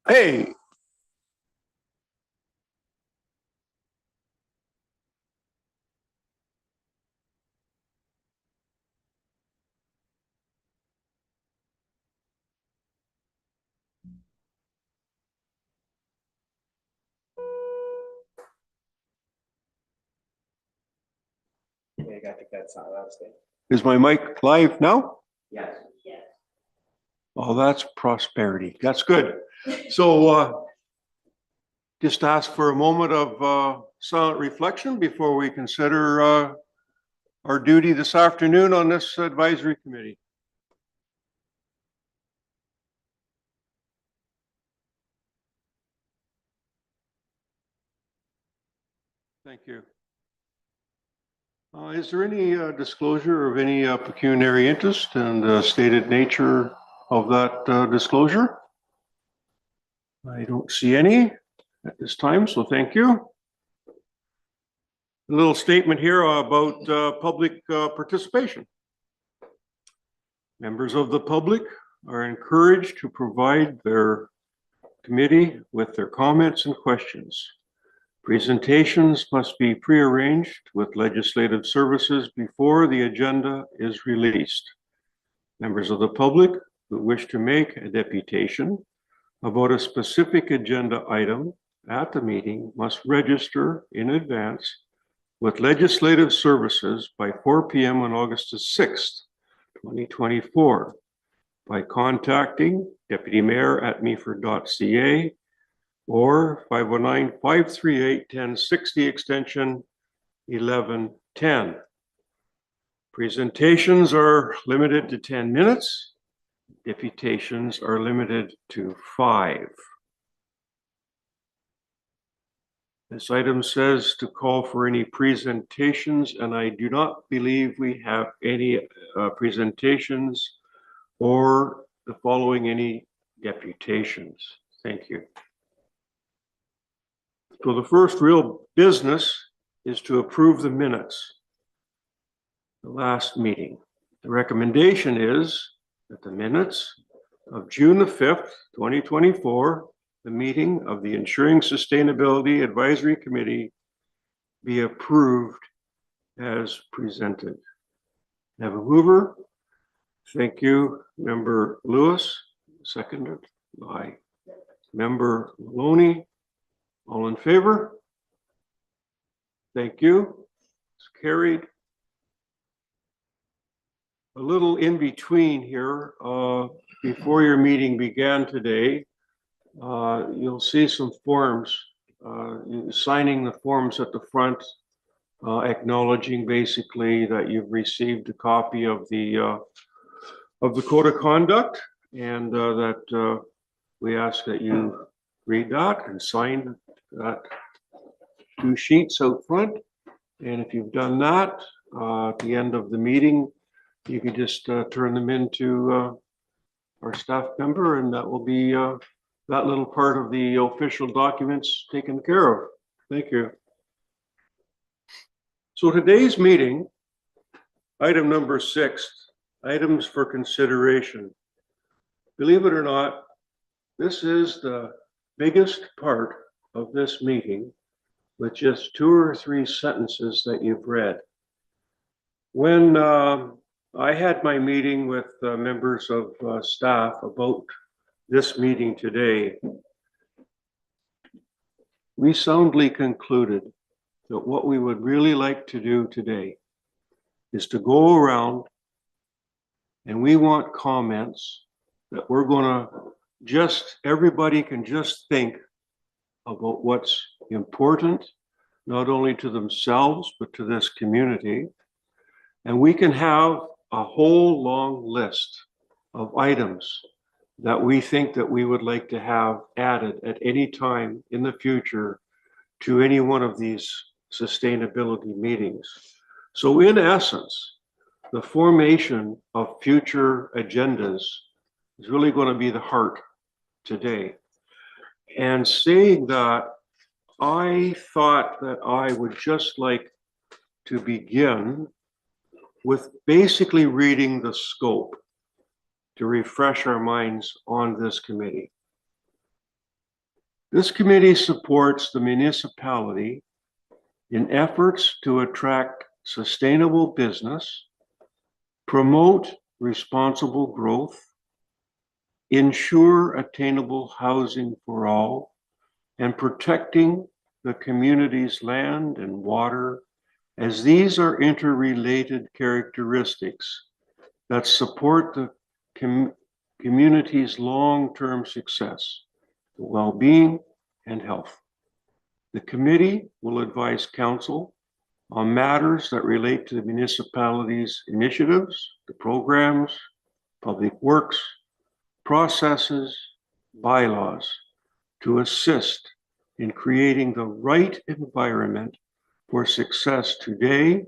Hey, I think that's not good. is my mic live now? Yes. Oh, that's prosperity. That's good. So just ask for a moment of silent reflection before we consider our duty this afternoon on this advisory committee. Thank you. Is there any disclosure of any pecuniary interest and stated nature of that disclosure? I don't see any at this time, so thank you. A little statement here about public participation. Members of the public are encouraged to provide their committee with their comments and questions. Presentations must be prearranged with legislative services before the agenda is released. Members of the public who wish to make a deputation about a specific agenda item at the meeting must register in advance with legislative services by 4 p.m. on August the 6th, 2024, by contacting Deputy Mayor at Meaford.ca or 509-538-1060 extension 1110. Presentations are limited to 10 minutes. Deputations are limited to 5. This item says to call for any presentations, and I do not believe we have any presentations or the following any deputations. Thank you. So the first real business is to approve the minutes. The last meeting. The recommendation is that the minutes of June the 5th, 2024, the meeting of the Ensuring Sustainability Advisory Committee be approved as presented. Have a mover. Thank you, Member Lewis. Seconded by Member Maloney. All in favor? Thank you. It's carried. A little in between here, before your meeting began today, you'll see some forms, signing the forms at the front, acknowledging basically that you've received a copy of the code of conduct, and that we ask that you read that and sign that 2 sheets out front. And if you've done that, at the end of the meeting, you can just turn them into our staff member, and that will be that little part of the official documents taken care of. Thank you. So today's meeting, item number 6, items for consideration. Believe it or not, this is the biggest part of this meeting, with just 2 or 3 sentences that you've read. When I had my meeting with members of staff about this meeting today, we soundly concluded that what we would really like to do today is to go around, and we want comments that we're going to everybody can just think about what's important, not only to themselves, but to this community. And we can have a whole long list of items that we think that we would like to have added at any time in the future to any one of these sustainability meetings. So in essence, the formation of future agendas is really going to be the heart today. And saying that, I thought that I would just like to begin with basically reading the scope to refresh our minds on this committee. This committee supports the municipality in efforts to attract sustainable business, promote responsible growth, ensure attainable housing for all, and protecting the community's land and water, as these are interrelated characteristics that support the community's long-term success, well-being, and health. The committee will advise council on matters that relate to the municipality's initiatives, the programs, public works, processes, bylaws to assist in creating the right environment for success today,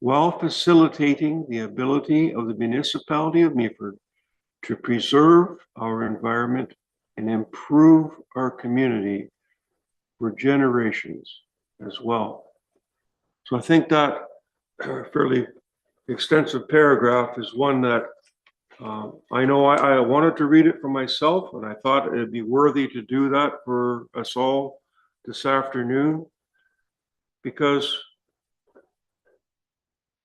while facilitating the ability of the municipality of Meaford to preserve our environment and improve our community for generations as well. So I think that fairly extensive paragraph is one that I know I wanted to read it for myself, and I thought it'd be worthy to do that for us all this afternoon, because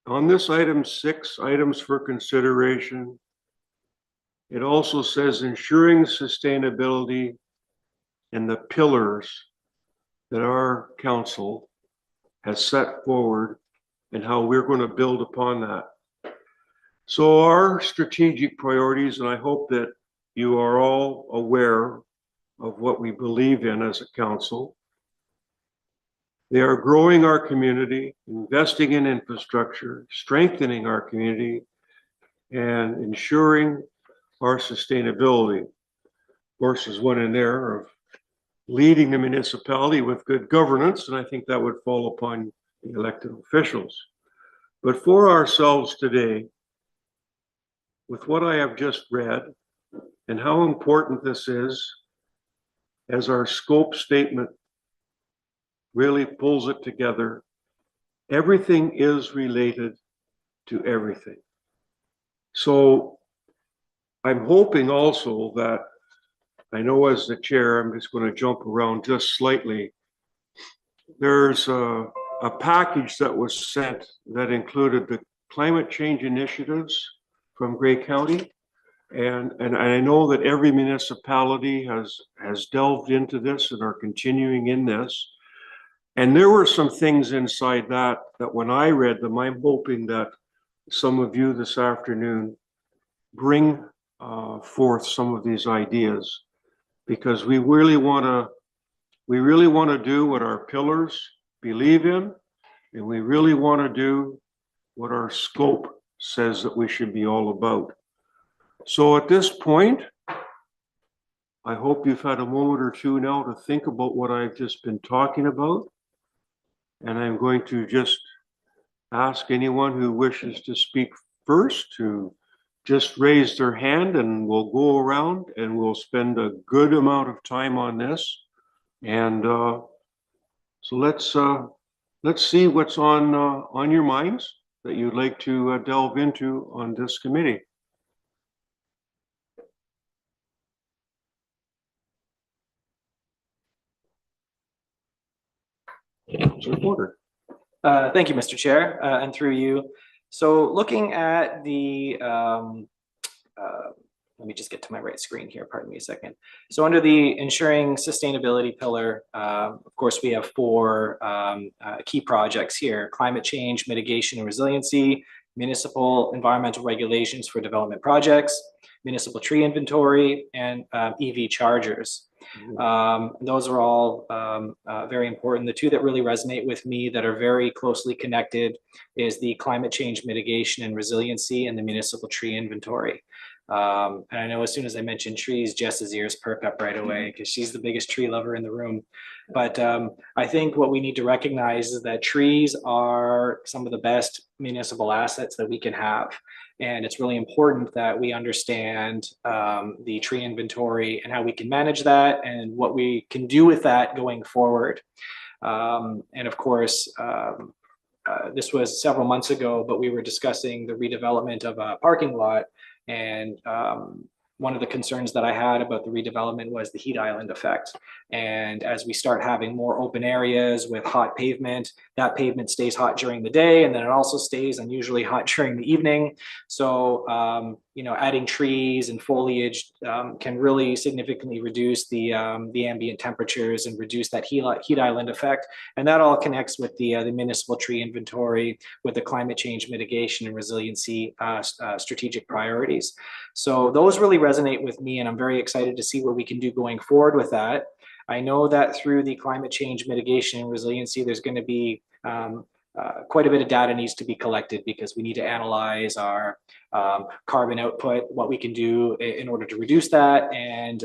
on this item 6, items for consideration, it also says ensuring sustainability and the pillars that our council has set forward and how we're going to build upon that. So our strategic priorities, and I hope that you are all aware of what we believe in as a council. They are growing our community, investing in infrastructure, strengthening our community, and ensuring our sustainability. Of course, there's one in there of leading the municipality with good governance, and I think that would fall upon the elected officials. But for ourselves today, with what I have just read and how important this is, as our scope statement really pulls it together, everything is related to everything. So I'm hoping also that, I know as the chair, I'm just going to jump around just slightly. There's a package that was sent that included the climate change initiatives from Grey County. And I know that every municipality has delved into this and are continuing in this. And there were some things inside that when I read them, I'm hoping that some of you this afternoon bring forth some of these ideas, because we really want to do what our pillars believe in, and we really want to do what our scope says that we should be all about. So at this point, I hope you've had a moment or two now to think about what I've just been talking about. And I'm going to just ask anyone who wishes to speak first to just raise their hand, and we'll go around and we'll spend a good amount of time on this. And so let's see what's on your minds that you'd like to delve into on this committee. Thank you, Mr. Chair, and through you. So looking at the, let me just get to my right screen here, pardon me a second. So under the ensuring sustainability pillar, of course, we have 4 key projects here: climate change, mitigation and resiliency, municipal environmental regulations for development projects, municipal tree inventory, and EV chargers. Those are all very important. The 2 that really resonate with me that are very closely connected is the climate change mitigation and resiliency and the municipal tree inventory. And I know as soon as I mention trees, Jess's ears perk up right away because she's the biggest tree lover in the room. But I think what we need to recognize is that trees are some of the best municipal assets that we can have. And it's really important that we understand the tree inventory and how we can manage that and what we can do with that going forward. And of course, this was several months ago, but we were discussing the redevelopment of a parking lot. And one of the concerns that I had about the redevelopment was the heat island effect. And as we start having more open areas with hot pavement, that pavement stays hot during the day, and then it also stays unusually hot during the evening. So, adding trees and foliage can really significantly reduce the ambient temperatures and reduce that heat island effect. And that all connects with the municipal tree inventory, with the climate change mitigation and resiliency strategic priorities. So those really resonate with me, and I'm very excited to see what we can do going forward with that. I know that through the climate change mitigation and resiliency, there's going to be quite a bit of data needs to be collected, because we need to analyze our carbon output, what we can do in order to reduce that, and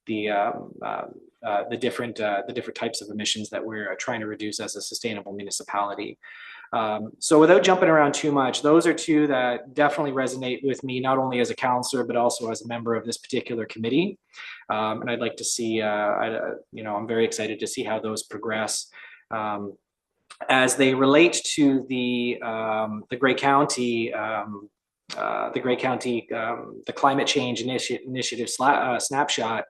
the different types of emissions that we're trying to reduce as a sustainable municipality. So without jumping around too much, those are two that definitely resonate with me, not only as a counselor, but also as a member of this particular committee. And I'd like to see, I'm very excited to see how those progress. As they relate to the Grey County, the climate change initiative snapshot.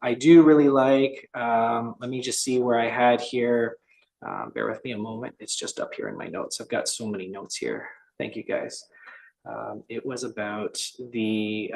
I do really like, let me just see where I had here. Bear with me a moment. It's just up here in my notes. I've got so many notes here. Thank you, guys. It was about the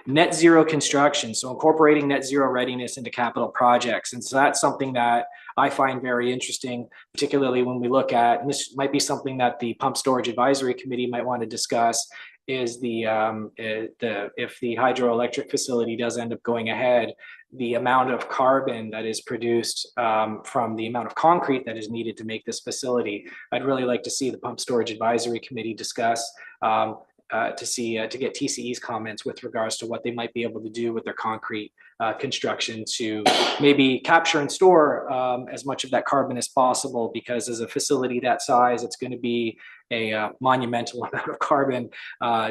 net zero construction. So incorporating net zero readiness into capital projects. And so that's something that I find very interesting, particularly when we look at, and this might be something that the Pump Storage Advisory Committee might want to discuss, is if the hydroelectric facility does end up going ahead, the amount of carbon that is produced from the amount of concrete that is needed to make this facility. I'd really like to see the Pump Storage Advisory Committee discuss to get TCE's comments with regards to what they might be able to do with their concrete construction to maybe capture and store as much of that carbon as possible, because as a facility that size, it's going to be a monumental amount of carbon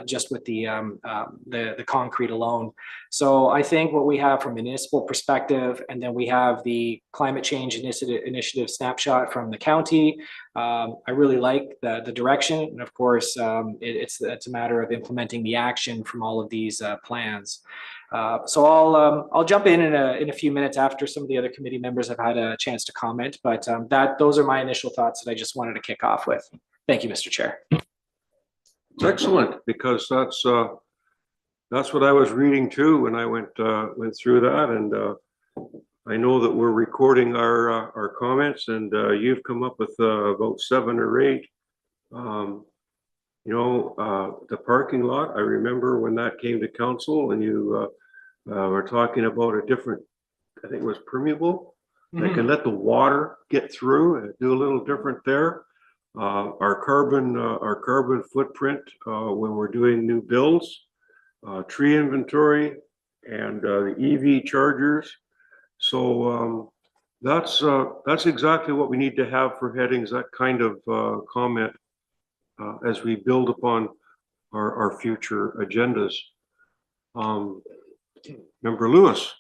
just with the concrete alone. So I think what we have from a municipal perspective, and then we have the climate change initiative snapshot from the county. I really like the direction, and of course, it's a matter of implementing the action from all of these plans. So I'll jump in a few minutes after some of the other committee members have had a chance to comment, but those are my initial thoughts that I just wanted to kick off with. Thank you, Mr. Chair. It's excellent, because that's what I was reading too when I went through that, and I know that we're recording our comments, and you've come up with about 7 or 8. The parking lot, I remember when that came to council, and you were talking about a different, I think it was permeable, that can let the water get through and do a little different there. Our carbon footprint when we're doing new builds, tree inventory, and the EV chargers. So that's exactly what we need to have for headings, that kind of comment as we build upon our future agendas. Member Lewis,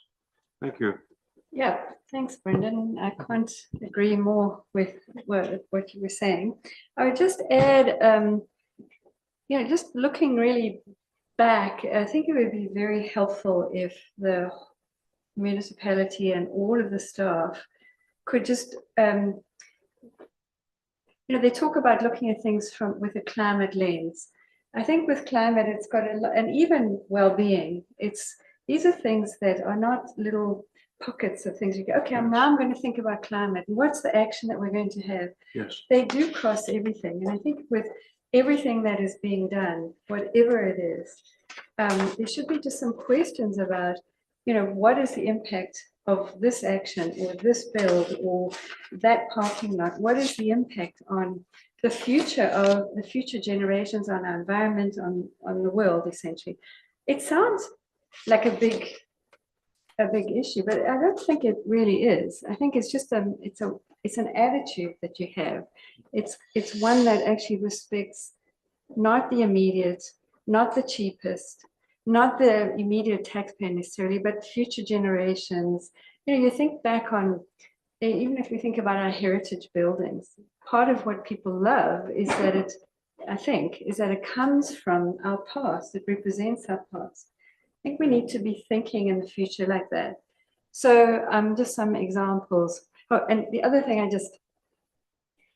thank you. Yeah, thanks, Brendan. I can't agree more with what you were saying. I would just add, just looking really back, I think it would be very helpful if the municipality and all of the staff could just, they talk about looking at things with a climate lens. I think with climate, it's got and even well-being, these are things that are not little pockets of things. You go, okay, now I'm going to think about climate. And what's the action that we're going to have? Yes. They do cross everything. And I think with everything that is being done, whatever it is, there should be just some questions about, what is the impact of this action or this build or that parking lot? What is the impact on the future generations, on our environment, on the world, essentially? It sounds like a big issue, but I don't think it really is. I think it's just it's an attitude that you have. It's one that actually respects not the immediate, not the cheapest, not the immediate taxpayer necessarily, but future generations. You think back on, even if we think about our heritage buildings, part of what people love is that it comes from our past. It represents our past. think we need to be thinking in the future like that. So just some examples. Oh, and the other thing I just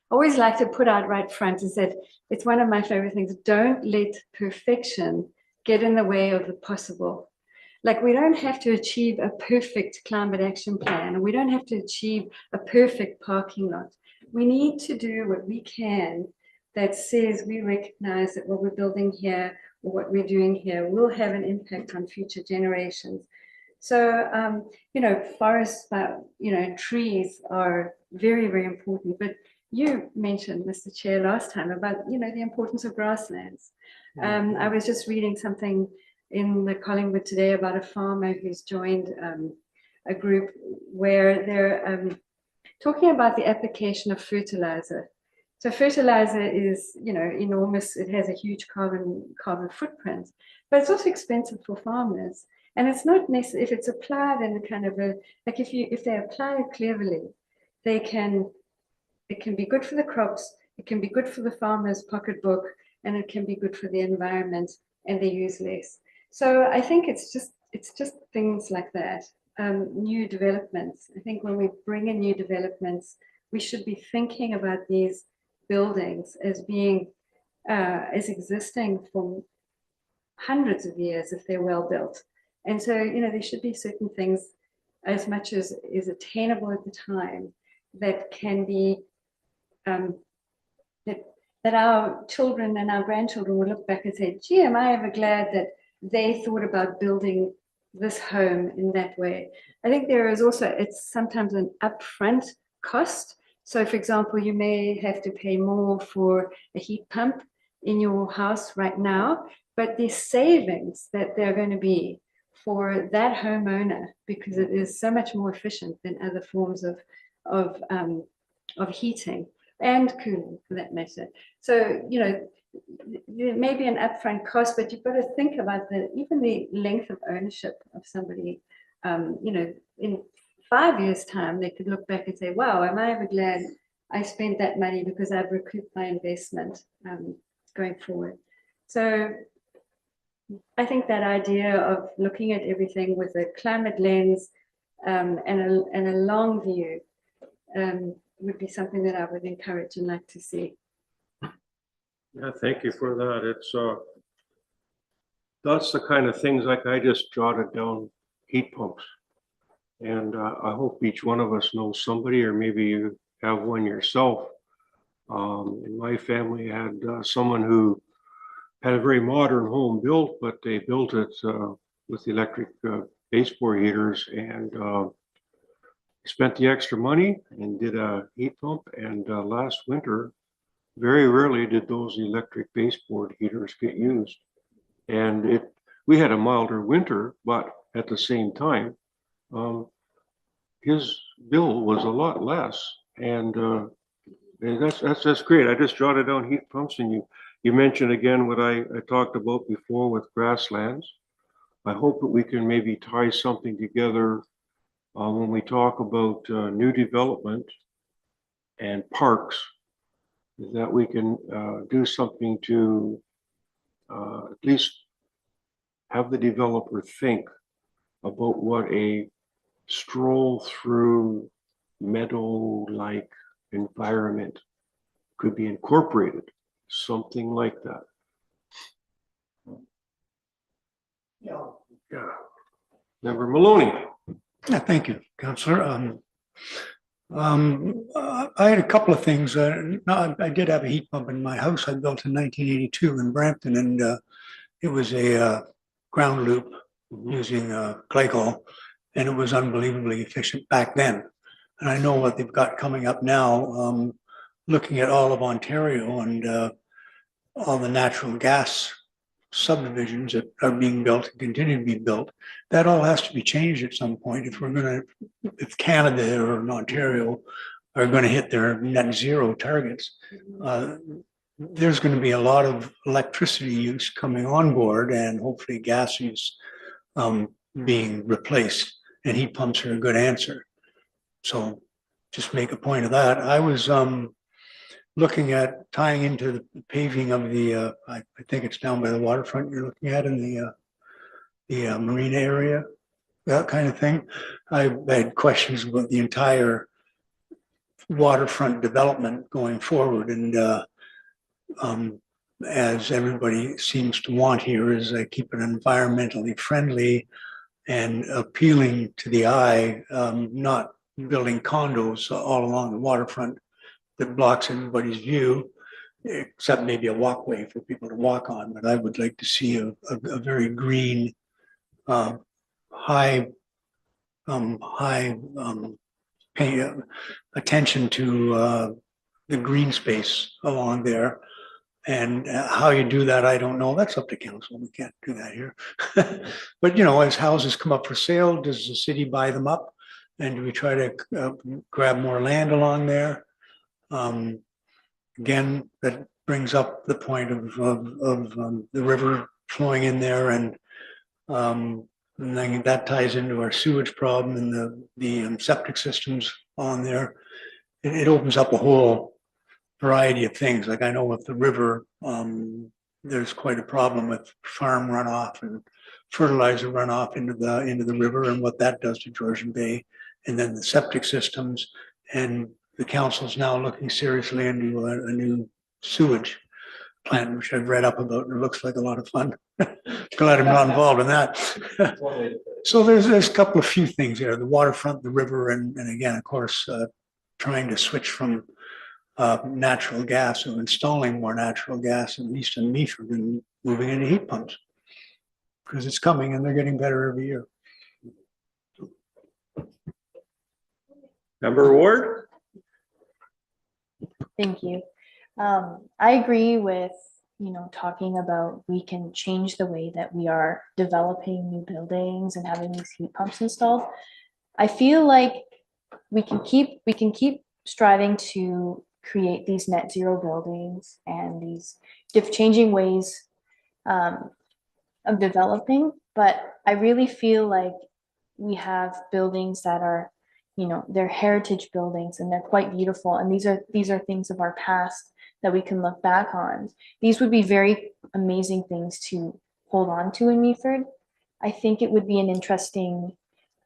always like to put out right front is that it's one of my favorite things. Don't let perfection get in the way of the possible. Like, we don't have to achieve a perfect climate action plan. We don't have to achieve a perfect parking lot. We need to do what we can that says we recognize that what we're building here or what we're doing here will have an impact on future generations. So, forests, trees are very, very important. But you mentioned, Mr. Chair, last time about, the importance of grasslands. I was just reading something in the Collingwood today about a farmer who's joined a group where they're talking about the application of fertilizer. So fertilizer is, enormous. It has a huge carbon footprint, but it's also expensive for farmers. And it's not necessary if it's applied in a kind of if they apply it cleverly, it can be good for the crops, it can be good for the farmer's pocketbook, and it can be good for the environment, and they use less. So I think it's just things like that. New developments. I think when we bring in new developments, we should be thinking about these buildings as being as existing for hundreds of years if they're well built. And so, there should be certain things, as much as is attainable at the time, that can be that our children and our grandchildren will look back and say, gee, am I ever glad that they thought about building this home in that way. I think there is also, it's sometimes an upfront cost. So for example, you may have to pay more for a heat pump in your house right now, but the savings that they're going to be for that homeowner, because it is so much more efficient than other forms of heating and cooling for that matter. So, there may be an upfront cost, but you've got to think about even the length of ownership of somebody. In 5 years' time, they could look back and say, wow, am I ever glad I spent that money because I've recouped my investment going forward. So I think that idea of looking at everything with a climate lens and a long view would be something that I would encourage and like to see. Yeah, thank you for that. It's that's the kind of things like I just jotted down heat pumps. And I hope each one of us knows somebody, or maybe you have one yourself. In my family, I had someone who had a very modern home built, but they built it with electric baseboard heaters, and spent the extra money and did a heat pump. And last winter, very rarely did those electric baseboard heaters get used. And we had a milder winter, but at the same time, his bill was a lot less. And that's great. I just jotted down heat pumps, and you mentioned again what I talked about before with grasslands. I hope that we can maybe tie something together when we talk about new development and parks, that we can do something to at least have the developer think about what a stroll through meadow-like environment could be incorporated, something like that. Yeah. Member Maloney. Yeah, thank you, Councillor. I had a couple of things. I did have a heat pump in my house I built in 1982 in Brampton, and it was a ground loop using glycol, and it was unbelievably efficient back then. And I know what they've got coming up now, looking at all of Ontario and all the natural gas subdivisions that are being built and continue to be built. That all has to be changed at some point if Canada or Ontario are going to hit their net zero targets. There's going to be a lot of electricity use coming on board, and hopefully gas use being replaced, and heat pumps are a good answer. So just make a point of that. I was looking at tying into the paving of the, I think it's down by the waterfront you're looking at in the the marina area, that kind of thing. I've had questions about the entire waterfront development going forward, and as everybody seems to want here, is keep it environmentally friendly and appealing to the eye, not building condos all along the waterfront that blocks everybody's view, except maybe a walkway for people to walk on. But I would like to see a very green, high pay attention to the green space along there. And how you do that, I don't know. That's up to council. We can't do that here. But, you know, as houses come up for sale, does the city buy them up? And do we try to grab more land along there? Again, that brings up the point of the river flowing in there, and then that ties into our sewage problem and the septic systems on there. It opens up a whole variety of things. Like I know with the river, there's quite a problem with farm runoff and fertilizer runoff into the river and what that does to Georgian Bay, and then the septic systems. And the council's now looking seriously into a new sewage plant, which I've read up about, and it looks like a lot of fun. Glad I'm not involved in that. So there's a couple of few things there: the waterfront, the river, and again, of course, trying to switch from natural gas, or installing more natural gas, at least in Meaford, and moving into heat pumps, because it's coming and they're getting better every year. Member Ward? Thank you. I agree with, talking about we can change the way that we are developing new buildings and having these heat pumps installed. I feel like we can keep striving to create these net zero buildings and these changing ways of developing, but I really feel like we have buildings that are, they're heritage buildings and they're quite beautiful, and these are things of our past that we can look back on. These would be very amazing things to hold on to in Meaford. I think it would be an interesting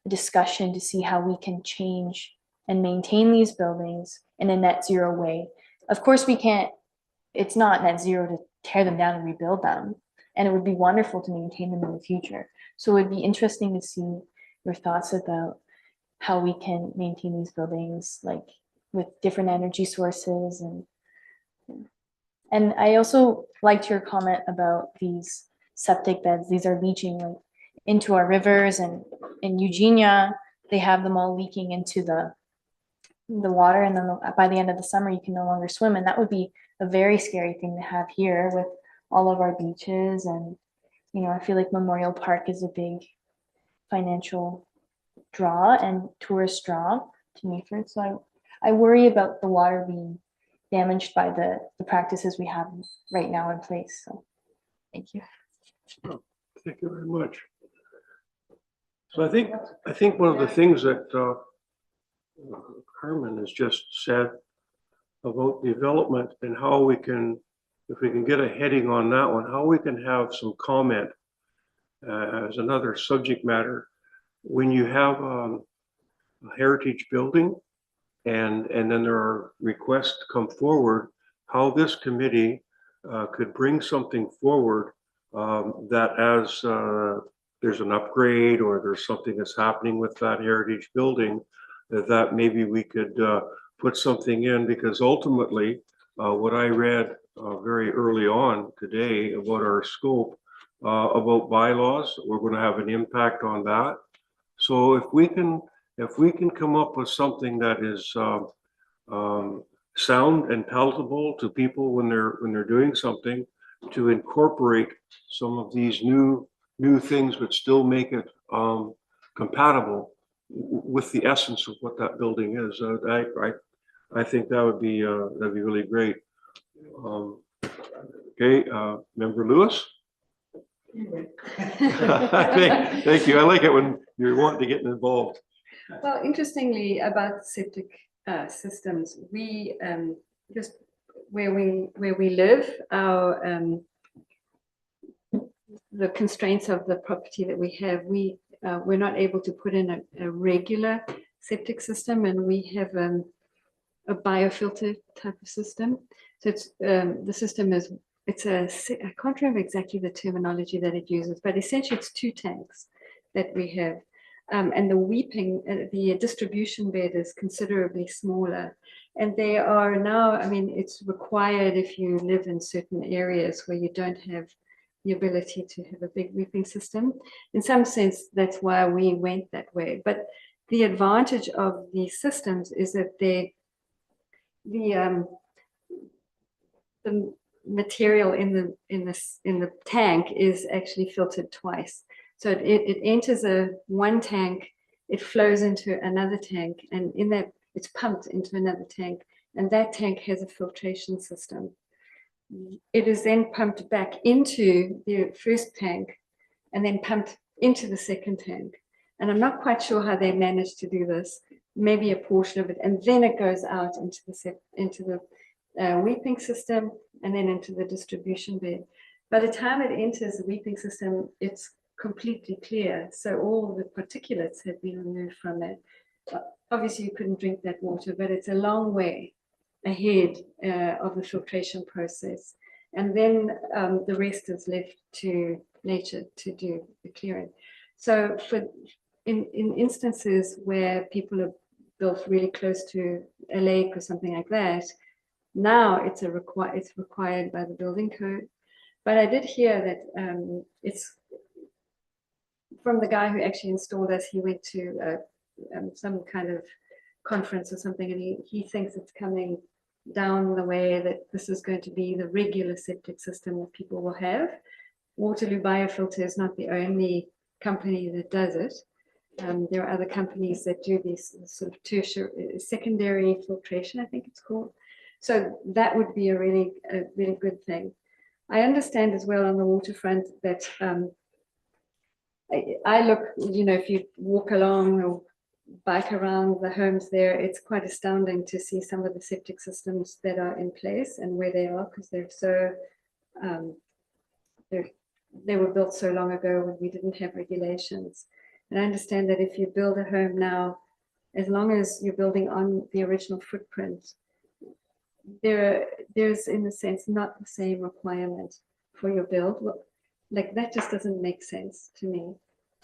discussion to see how we can change and maintain these buildings in a net zero way. Of course, it's not net zero to tear them down and rebuild them. And it would be wonderful to maintain them in the future. So it would be interesting to see your thoughts about how we can maintain these buildings, like with different energy sources. And I also liked your comment about these septic beds. These are leaching into our rivers, and in Eugenia, they have them all leaking into the water, and then by the end of the summer you can no longer swim, and that would be a very scary thing to have here with all of our beaches. And I feel like Memorial Park is a big financial draw and tourist draw to Meaford, so I worry about the water being damaged by the practices we have right now in place. So thank you. Thank you very much. So I think one of the things that Carmen has just said about development and how we can, if we can get a heading on that one, how we can have some comment as another subject matter when you have a heritage building and then there are requests to come forward, how this committee could bring something forward that as there's an upgrade or there's something that's happening with that heritage building, that maybe we could put something in, because ultimately what I read very early on today about our scope about bylaws, we're going to have an impact on that. So if we can come up with something that is sound and palatable to people when they're doing something, to incorporate some of these new things but still make it compatible with the essence of what that building is, I think that would be that'd be really great. Okay, Member Lewis. Thank you. I like it when you're wanting to get involved. Well, interestingly about septic systems, we just where we live, our the constraints of the property that we have, we're not able to put in a regular septic system, and we have a biofilter type of system. So it's the system is I can't remember exactly the terminology that it uses, but essentially it's 2 tanks that we have. And the distribution bed is considerably smaller. And they are now, I mean, it's required if you live in certain areas where you don't have the ability to have a big weeping system. In some sense, that's why we went that way. But the advantage of these systems is that the material in the tank is actually filtered twice. So it enters one tank, it flows into another tank, and in that it's pumped into another tank, and that tank has a filtration system. It is then pumped back into the first tank and then pumped into the second tank. And I'm not quite sure how they managed to do this, maybe a portion of it, and then it goes out into the weeping system and then into the distribution bed. By the time it enters the weeping system, it's completely clear. So all the particulates have been removed from it. Obviously, you couldn't drink that water, but it's a long way ahead of the filtration process. And then the rest is left to nature to do the clearing. So in instances where people have built really close to a lake or something like that, now it's required by the building code. But I did hear that it's from the guy who actually installed us. He went to some kind of conference or something, and he thinks it's coming down the way that this is going to be the regular septic system that people will have. Waterloo Biofilter is not the only company that does it. There are other companies that do these sort of tertiary, secondary filtration, I think it's called. So that would be a really good thing. I understand as well on the waterfront that I look, you know, if you walk along or bike around the homes there, it's quite astounding to see some of the septic systems that are in place and where they are, because they're so they were built so long ago when we didn't have regulations. And I understand that if you build a home now, as long as you're building on the original footprint, there's in a sense not the same requirement for your build. Like that just doesn't make sense to me.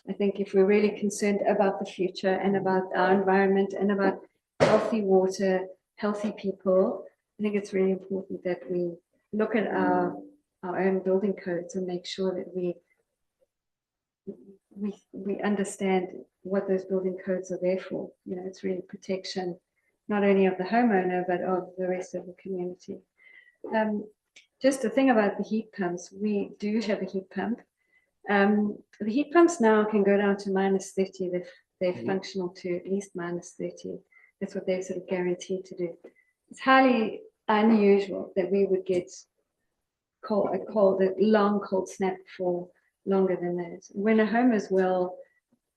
I think if we're really concerned about the future and about our environment and about healthy water, healthy people, I think it's really important that we look at our own building codes and make sure that we understand what those building codes are there for. You know, it's really protection, not only of the homeowner, but of the rest of the community. Just a thing about the heat pumps, we do have a heat pump. The heat pumps now can go down to -30. They're functional to at least -30. That's what they're sort of guaranteed to do. It's highly unusual that we would get a long cold snap for longer than that. When a home is well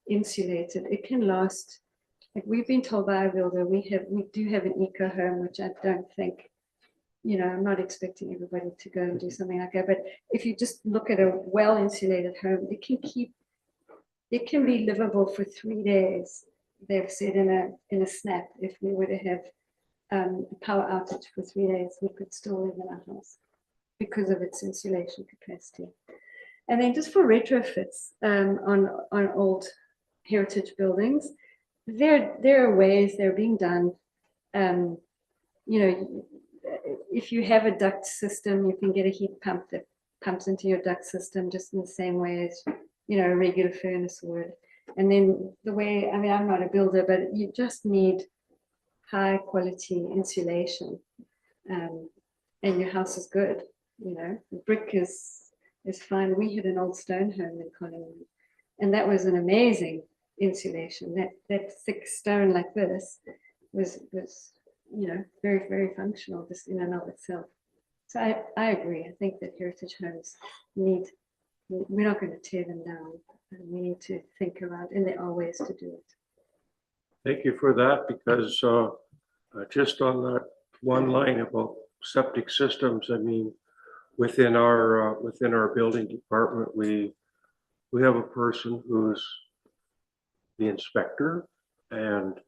insulated, it can last. Like we've been told by our builder, we do have an eco home, which I don't think, you know, I'm not expecting everybody to go and do something like that. But if you just look at a well insulated home, it can be livable for 3 days. They've said in a snap, if we were to have a power outage for 3 days, we could still live in our house because of its insulation capacity. And then just for retrofits on old heritage buildings, there are ways they're being done. You know, if you have a duct system, you can get a heat pump that pumps into your duct system just in the same way as, you know, a regular furnace would. And then the way, I mean, I'm not a builder, but you just need high quality insulation, and your house is good. You know, the brick is fine. We had an old stone home in Collingwood, and that was an amazing insulation. That thick stone like this was you know, very, very functional just in and of itself. So I agree. I think that heritage homes we're not going to tear them down. We need to think about, and there are ways to do it. Thank you for that, because just on that one line about septic systems, I mean, within our building department, we have a person who's the inspector, and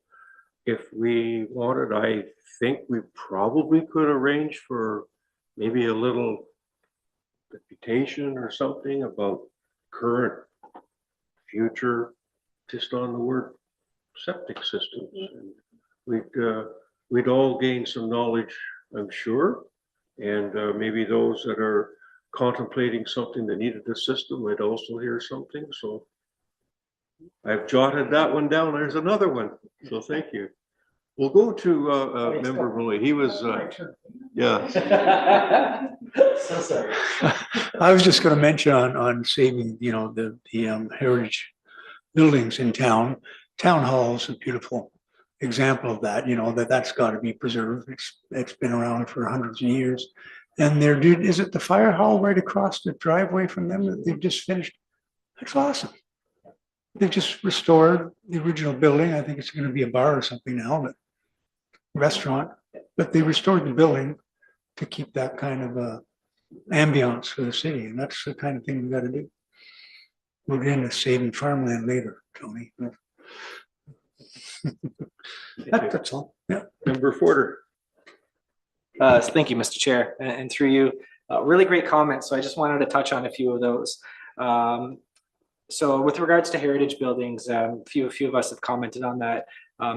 if we wanted, I think we probably could arrange for maybe a little reputation or something about current, future, just on the word septic systems. And we'd all gain some knowledge, I'm sure. And maybe those that are contemplating something that needed a system might also hear something. So I've jotted that one down. There's another one. So thank you. We'll go to Member Bully. He was, yeah. So sorry. I was just going to mention on saving, the heritage buildings in town. Town Hall is a beautiful example of that. That's got to be preserved. It's been around for hundreds of years. And is it the fire hall right across the driveway from them that they've just finished? That's awesome. They've just restored the original building. I think it's going to be a bar or something now, but restaurant. But they restored the building to keep that kind of ambiance for the city, and that's the kind of thing we got to do. We'll get into saving farmland later, Tony. That's all. Yeah. Member Forder. Thank you, Mr. Chair, and through you, really great comments. So I just wanted to touch on a few of those. So with regards to heritage buildings, a few of us have commented on that.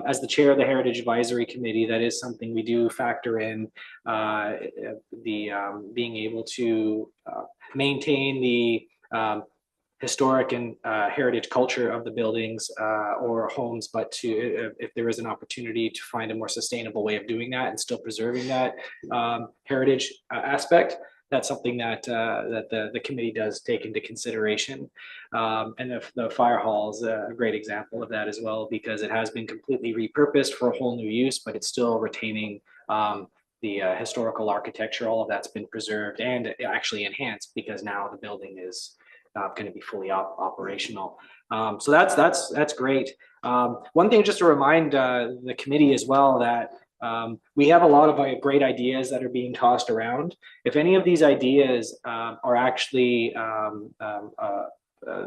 As the chair of the Heritage Advisory Committee, that is something we do factor in, being able to maintain the historic and heritage culture of the buildings or homes, but if there is an opportunity to find a more sustainable way of doing that and still preserving that heritage aspect, that's something that the committee does take into consideration. And the fire hall is a great example of that as well, because it has been completely repurposed for a whole new use, but it's still retaining the historical architecture. All of that's been preserved and actually enhanced because now the building is going to be fully operational. So that's great. One thing just to remind the committee as well that we have a lot of great ideas that are being tossed around. If any of these ideas are actually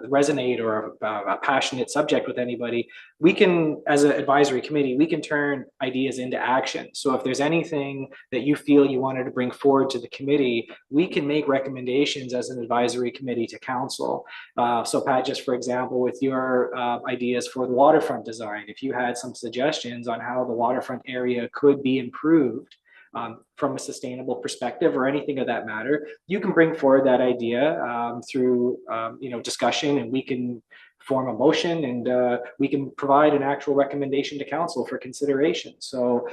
resonate or a passionate subject with anybody, we can, as an advisory committee, we can turn ideas into action. So if there's anything that you feel you wanted to bring forward to the committee, we can make recommendations as an advisory committee to council. So Pat, just for example, with your ideas for the waterfront design, if you had some suggestions on how the waterfront area could be improved from a sustainable perspective or anything of that matter, you can bring forward that idea through discussion, and we can form a motion and we can provide an actual recommendation to council for consideration. So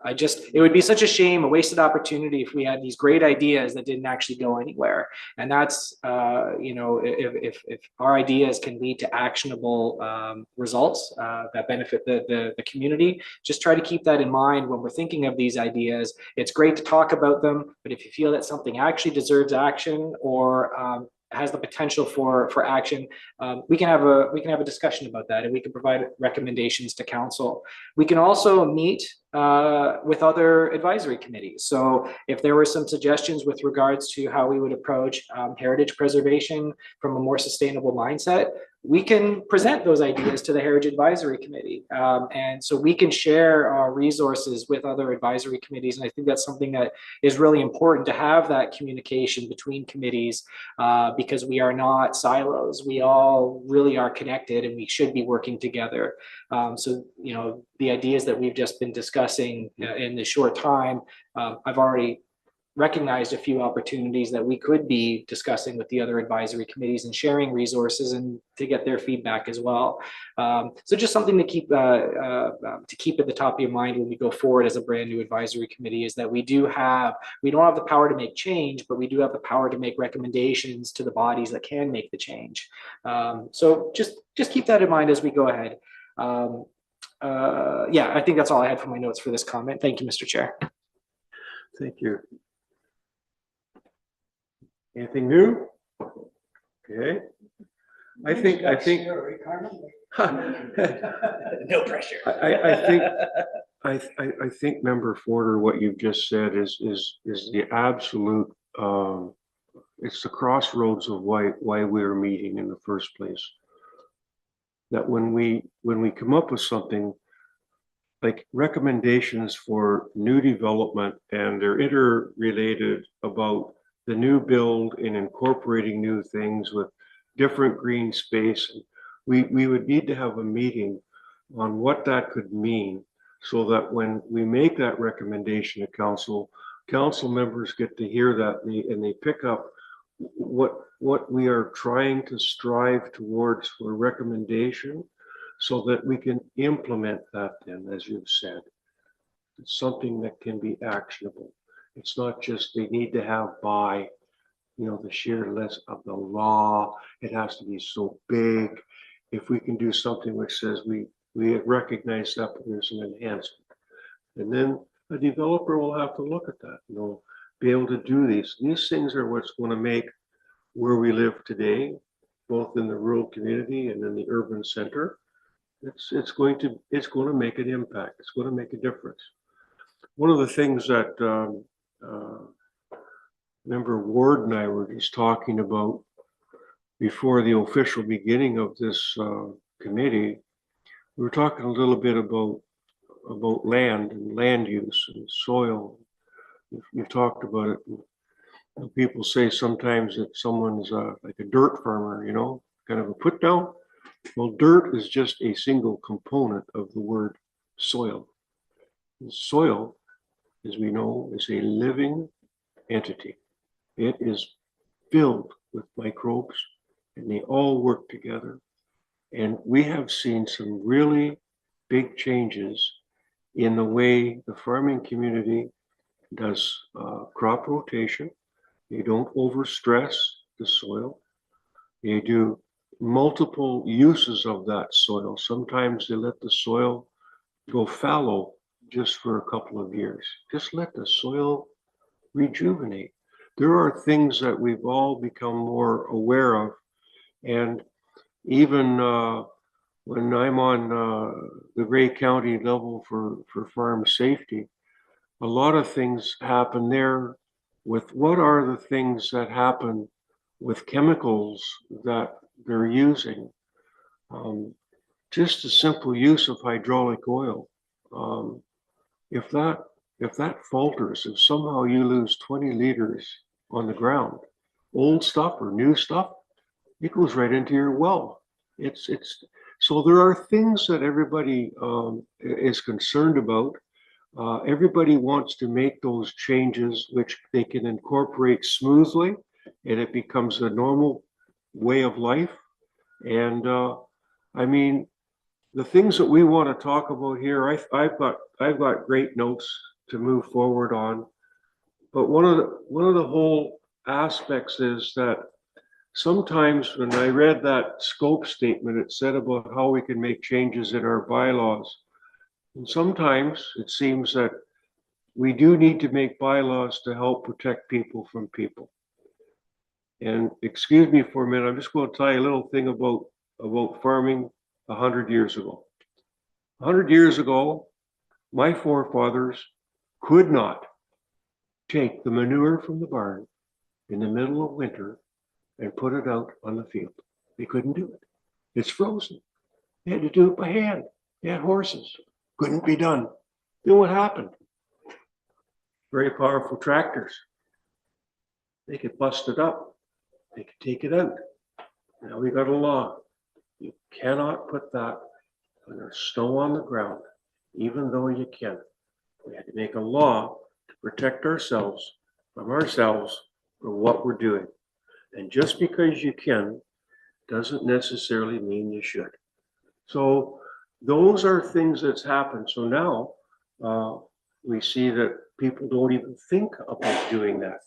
it would be such a shame, a wasted opportunity if we had these great ideas that didn't actually go anywhere. And that's, if our ideas can lead to actionable results that benefit the community, just try to keep that in mind when we're thinking of these ideas. It's great to talk about them, but if you feel that something actually deserves action or has the potential for action, we can have a discussion about that, and we can provide recommendations to council. We can also meet with other advisory committees. So if there were some suggestions with regards to how we would approach heritage preservation from a more sustainable mindset, we can present those ideas to the Heritage Advisory Committee. And so we can share our resources with other advisory committees. And I think that's something that is really important, to have that communication between committees, because we are not silos. We all really are connected, and we should be working together. So, the ideas that we've just been discussing in this short time, I've already recognized a few opportunities that we could be discussing with the other advisory committees and sharing resources and to get their feedback as well. So just something to keep at the top of your mind when we go forward as a brand new advisory committee is that we don't have the power to make change, but we do have the power to make recommendations to the bodies that can make the change. So just keep that in mind as we go ahead. I think that's all I had for my notes for this comment. Thank you, Mr. Chair. Thank you. Anything new? Okay. I think No pressure. I think Member Forder, what you've just said is the absolute it's the crossroads of why we're meeting in the first place. That when we come up with something like recommendations for new development and they're interrelated about the new build and incorporating new things with different green space, we would need to have a meeting on what that could mean so that when we make that recommendation to council members get to hear that and they pick up what we are trying to strive towards for recommendation so that we can implement that then, as you've said. It's something that can be actionable. It's not just they need to have by, the sheer list of the law. It has to be so big. If we can do something which says we recognize that there's an enhancement. And then a developer will have to look at that, be able to do these. These things are what's going to make where we live today, both in the rural community and in the urban center. It's going to make an impact. It's going to make a difference. One of the things that Member Ward and I were just talking about before the official beginning of this committee, we were talking a little bit about land and land use and soil. You've talked about it. People say sometimes that someone's like a dirt farmer, kind of a put down. Well, dirt is just a single component of the word soil. And soil, as we know, is a living entity. It is filled with microbes and they all work together. And we have seen some really big changes in the way the farming community does crop rotation. They don't overstress the soil. They do multiple uses of that soil. Sometimes they let the soil go fallow just for a couple of years. Just let the soil rejuvenate. There are things that we've all become more aware of. And even when I'm on the Grey County level for farm safety, a lot of things happen there with what are the things that happen with chemicals that they're using. Just the simple use of hydraulic oil. If that falters, if somehow you lose 20 liters on the ground, old stuff or new stuff, it goes right into your well. So there are things that everybody is concerned about. Everybody wants to make those changes which they can incorporate smoothly, and it becomes a normal way of life. And I mean, the things that we want to talk about here, I've got great notes to move forward on. But one of the whole aspects is that sometimes when I read that scope statement, it said about how we can make changes in our bylaws. And sometimes it seems that we do need to make bylaws to help protect people from people. And excuse me for a minute, I'm just going to tell you a little thing about farming 100 years ago. 100 years ago, my forefathers could not take the manure from the barn in the middle of winter and put it out on the field. They couldn't do it. It's frozen. They had to do it by hand. They had horses. Couldn't be done. You know what happened? Very powerful tractors. They could bust it up. They could take it out. Now we got a law. You cannot put that when there's snow on the ground, even though you can. We had to make a law to protect ourselves from ourselves for what we're doing. And just because you can doesn't necessarily mean you should. So those are things that's happened. So now we see that people don't even think about doing that.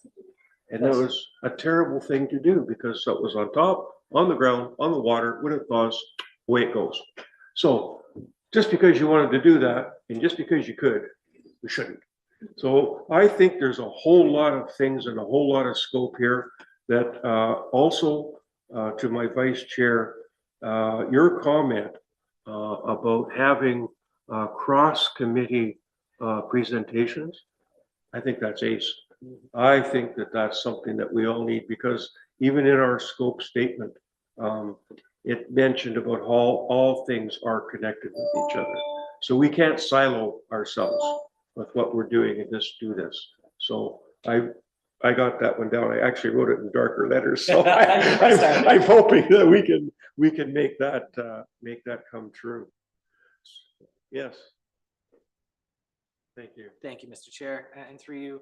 And that was a terrible thing to do because that was on top, on the ground, on the water, when it thaws, away it goes. So just because you wanted to do that and just because you could, you shouldn't. So I think there's a whole lot of things and a whole lot of scope here that also to my vice chair, your comment about having cross committee presentations, I think that's ace. I think that that's something that we all need, because even in our scope statement, it mentioned about how all things are connected with each other. So we can't silo ourselves with what we're doing and just do this. So I got that one down. I actually wrote it in darker letters. So I'm hoping that we can make that come true. Yes. Thank you. Thank you, Mr. Chair, and through you.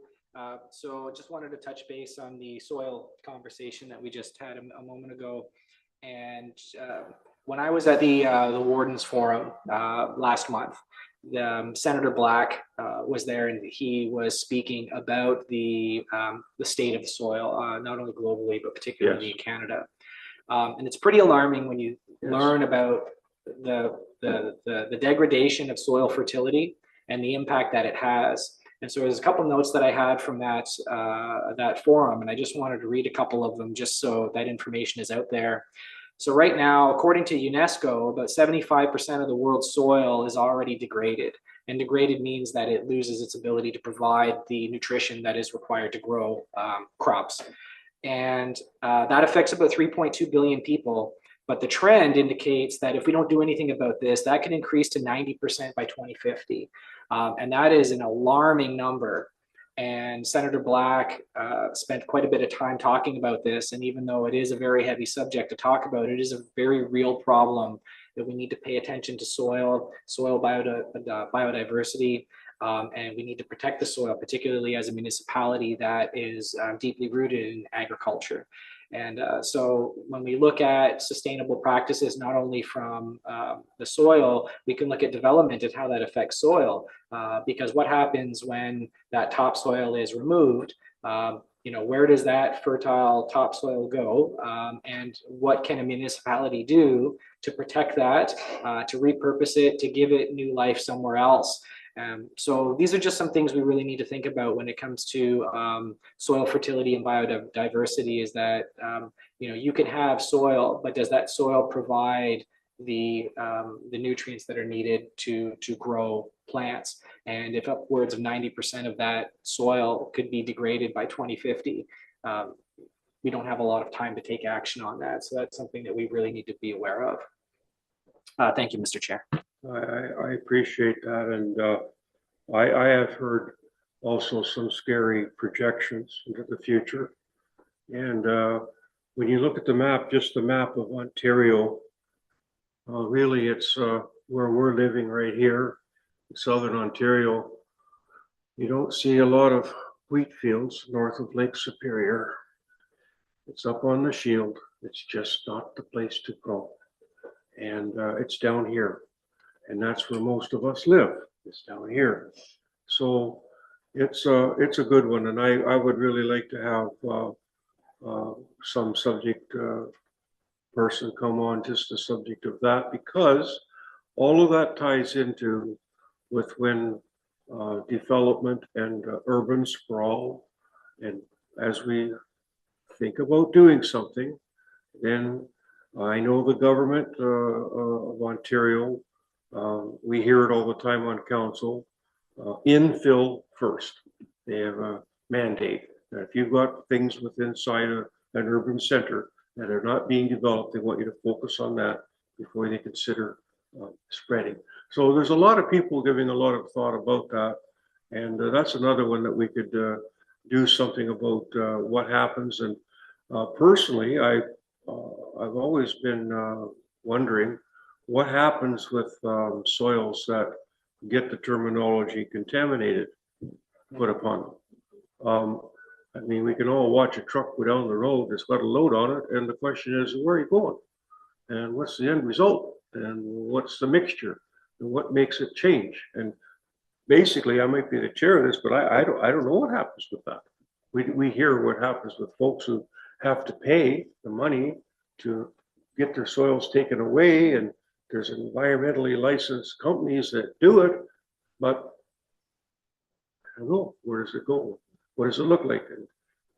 So just wanted to touch base on the soil conversation that we just had a moment ago. And when I was at the Wardens Forum last month, Senator Black was there, and he was speaking about the state of the soil, not only globally, but particularly in Canada. And it's pretty alarming when you learn about the degradation of soil fertility and the impact that it has. And so there's a couple notes that I had from that forum, and I just wanted to read a couple of them just so that information is out there. So right now, according to UNESCO, about 75% of the world's soil is already degraded. And degraded means that it loses its ability to provide the nutrition that is required to grow crops. And that affects about 3.2 billion people. But the trend indicates that if we don't do anything about this, that can increase to 90% by 2050. And that is an alarming number. And Senator Black spent quite a bit of time talking about this. And even though it is a very heavy subject to talk about, it is a very real problem that we need to pay attention to soil biodiversity, and we need to protect the soil, particularly as a municipality that is deeply rooted in agriculture. And so when we look at sustainable practices, not only from the soil, we can look at development and how that affects soil. Because what happens when that topsoil is removed? Where does that fertile topsoil go? And what can a municipality do to protect that, to repurpose it, to give it new life somewhere else? So these are just some things we really need to think about when it comes to soil fertility and biodiversity, is that, you can have soil, but does that soil provide the nutrients that are needed to grow plants? And if upwards of 90% of that soil could be degraded by 2050, we don't have a lot of time to take action on that. So that's something that we really need to be aware of. Thank you, Mr. Chair. I appreciate that, and I have heard also some scary projections into the future. And when you look at the map, just the map of Ontario, really it's where we're living right here in Southern Ontario. You don't see a lot of wheat fields north of Lake Superior. It's up on the Shield. It's just not the place to go. And it's down here. And that's where most of us live. It's down here. So it's a good one. And I would really like to have some subject person come on just the subject of that, because all of that ties into with when development and urban sprawl. And as we think about doing something, then I know the government of Ontario, we hear it all the time on council, infill first. They have a mandate that if you've got things within inside an urban center that are not being developed, they want you to focus on that before they consider spreading. So there's a lot of people giving a lot of thought about that. And that's another one that we could do something about what happens. And personally, I've always been wondering what happens with soils that get the terminology contaminated put upon them. I mean, we can all watch a truck go down the road that's got a load on it, and the question is, where are you going? And what's the end result? And what's the mixture? And what makes it change? And basically, I might be the chair of this, but I don't know what happens with that. We hear what happens with folks who have to pay the money to get their soils taken away, and there's environmentally licensed companies that do it, but I don't know, where does it go? What does it look like? And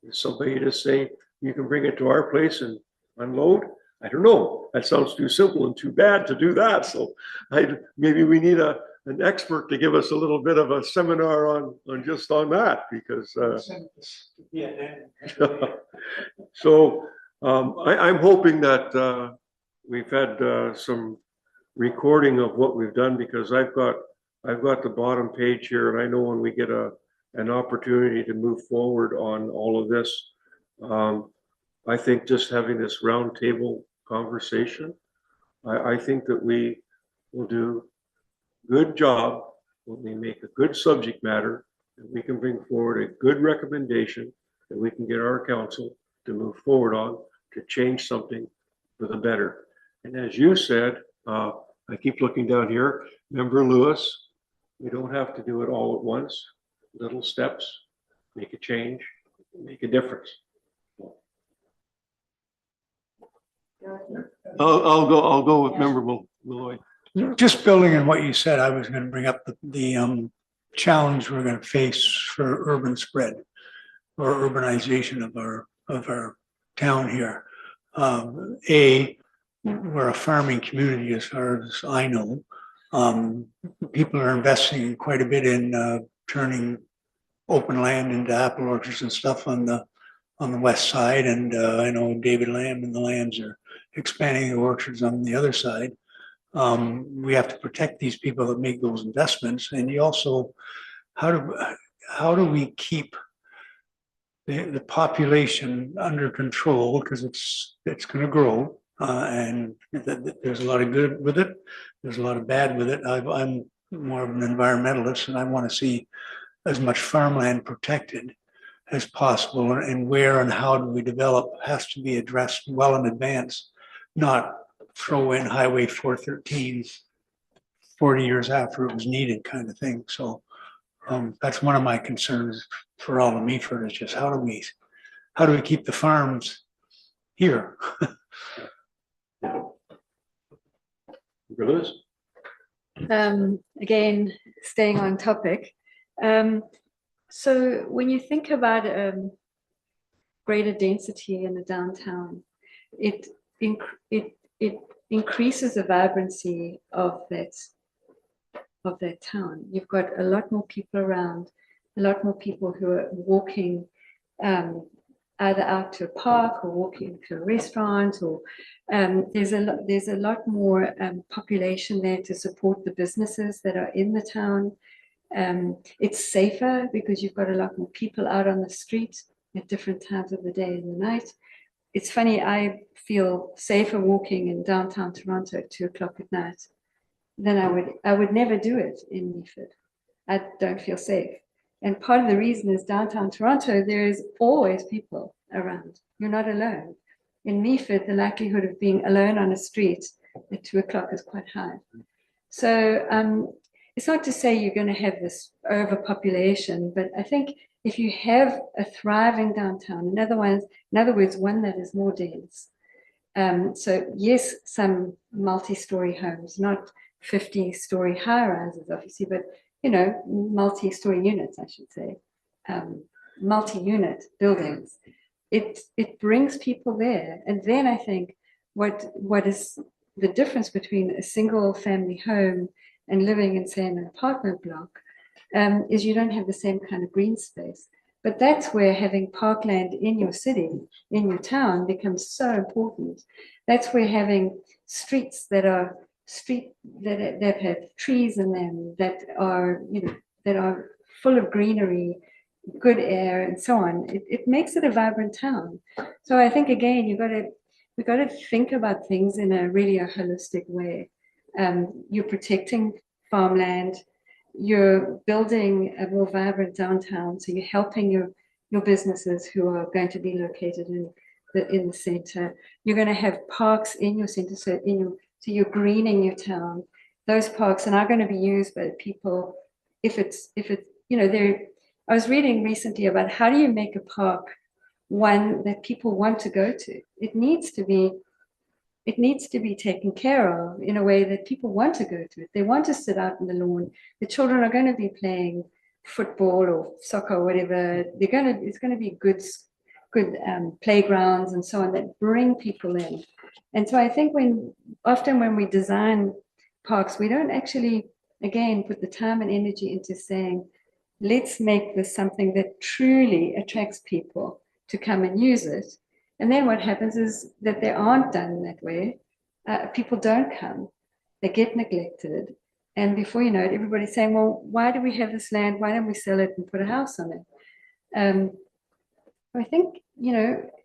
is somebody just say, you can bring it to our place and unload? I don't know. That sounds too simple and too bad to do that. So maybe we need a an expert to give us a little bit of a seminar on just on that, because so I'm hoping that we've had some recording of what we've done, because I've got the bottom page here, and I know when we get an opportunity to move forward on all of this, I think just having this roundtable conversation, I think that we will do a good job when we make a good subject matter, and we can bring forward a good recommendation that we can get our council to move forward on to change something for the better. And as you said, I keep looking down here, Member Lewis, we don't have to do it all at once. Little steps, make a change, make a difference. I'll go with Member Malloy. Just building on what you said, I was going to bring up the challenge we're going to face for urban spread or urbanization of our town here. We're a farming community as far as I know. People are investing quite a bit in turning open land into apple orchards and stuff on the west side, and I know David Lamb and the Lambs are expanding the orchards on the other side. We have to protect these people that make those investments, and you also, how do we keep the population under control, because it's going to grow, and there's a lot of good with it, there's a lot of bad with it. I'm more of an environmentalist, and I want to see as much farmland protected as possible, and where and how do we develop has to be addressed well in advance, not throw in Highway 413 40 years after it was needed, kind of thing. So that's one of my concerns for all of Meaford, is just how do we keep the farms here? Rose? Again, staying on topic. So when you think about greater density in the downtown, it increases the vibrancy of that town. You've got a lot more people around, a lot more people who are walking either out to a park or walking to a restaurant, or there's a lot more population there to support the businesses that are in the town. It's safer because you've got a lot more people out on the street at different times of the day and the night. It's funny, I feel safer walking in downtown Toronto at 2 o'clock at night than I would never do it in Meaford. I don't feel safe. And part of the reason is downtown Toronto, there is always people around. You're not alone. In Meaford, the likelihood of being alone on a street at 2 o'clock is quite high. So it's not to say you're going to have this overpopulation, but I think if you have a thriving downtown, in other words, one that is more dense. So yes, some multi-story homes, not 50-story high-rises, obviously, but multi-story units, I should say, multi-unit buildings. It brings people there, and then I think what is the difference between a single-family home and living in, say, an apartment block, is you don't have the same kind of green space. But that's where having parkland in your city, in your town, becomes so important. That's where having streets that have trees in them, that are full of greenery, good air, and so on. It makes it a vibrant town. So I think, again, we've got to think about things in a really holistic way. You're protecting farmland, you're building a more vibrant downtown, so you're helping your businesses who are going to be located in the center. You're going to have parks in your center, so you're greening your town. Those parks are not going to be used by people if it's I was reading recently about how do you make a park one that people want to go to. It needs to be taken care of in a way that people want to go to it. They want to sit out in the lawn. The children are going to be playing football or soccer or whatever. It's going to be good playgrounds and so on that bring people in. And so I think often when we design parks, we don't actually again, put the time and energy into saying, let's make this something that truly attracts people to come and use it. And then what happens is that they aren't done that way. People don't come, they get neglected. And before you know it, everybody's saying, well, why do we have this land? Why don't we sell it and put a house on it? I think,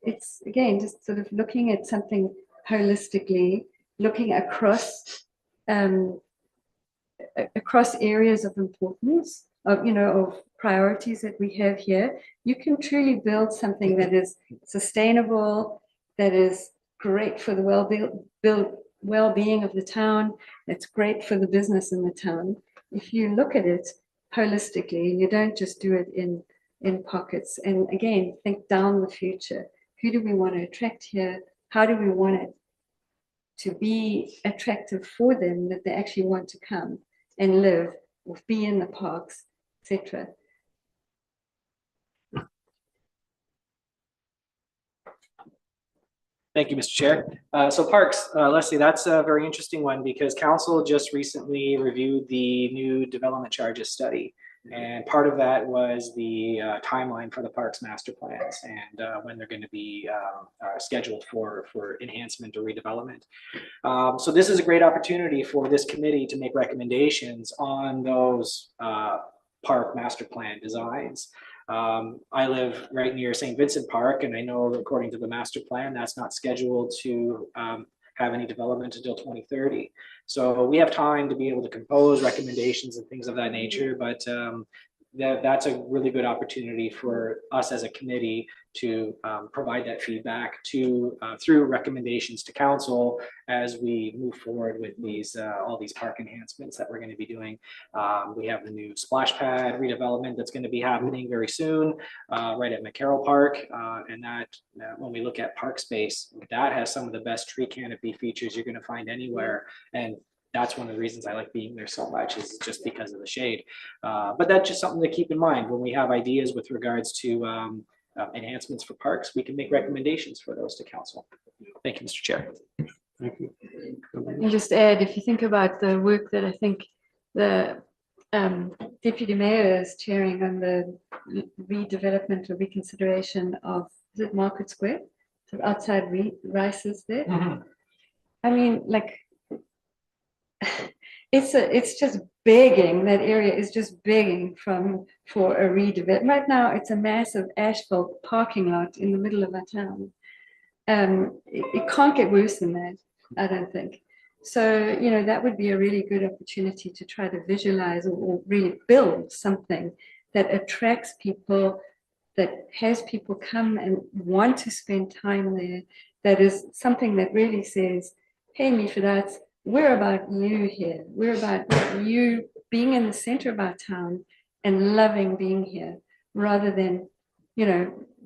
it's again, just sort of looking at something holistically, looking across areas of importance, of priorities that we have here. You can truly build something that is sustainable, that is great for the well-being of the town, that's great for the business in the town. If you look at it holistically, you don't just do it in pockets. And again, think down the future. Who do we want to attract here? How do we want it to be attractive for them, that they actually want to come and live or be in the parks, etc. Thank you, Mr. Chair. So parks, Leslie, that's a very interesting one because council just recently reviewed the new development charges study. And part of that was the timeline for the parks master plans and when they're going to be scheduled for enhancement or redevelopment. So this is a great opportunity for this committee to make recommendations on those park master plan designs. I live right near St. Vincent Park, and I know according to the master plan, that's not scheduled to have any development until 2030. So we have time to be able to compose recommendations and things of that nature, but that's a really good opportunity for us as a committee to provide that feedback to through recommendations to council as we move forward with these all these park enhancements that we're going to be doing. We have the new splash pad redevelopment that's going to be happening very soon right at McCarroll Park, and that when we look at park space, that has some of the best tree canopy features you're going to find anywhere. And that's one of the reasons I like being there so much, is just because of the shade. But that's just something to keep in mind when we have ideas with regards to enhancements for parks. We can make recommendations for those to council. Thank you, Mr. Chair. Thank you. And just add, if you think about the work that I think the deputy mayor is chairing on the redevelopment or reconsideration of, is it Market Square? So outside Rice's there. Mhm. I mean, like, it's just begging, that area is just begging for a redevelopment. Right now, it's a massive asphalt parking lot in the middle of our town. It can't get worse than that, I don't think. So, that would be a really good opportunity to try to visualize or really build something that attracts people, that has people come and want to spend time there, that is something that really says, hey, Meafordites, we're about you here. We're about you being in the center of our town and loving being here, rather than,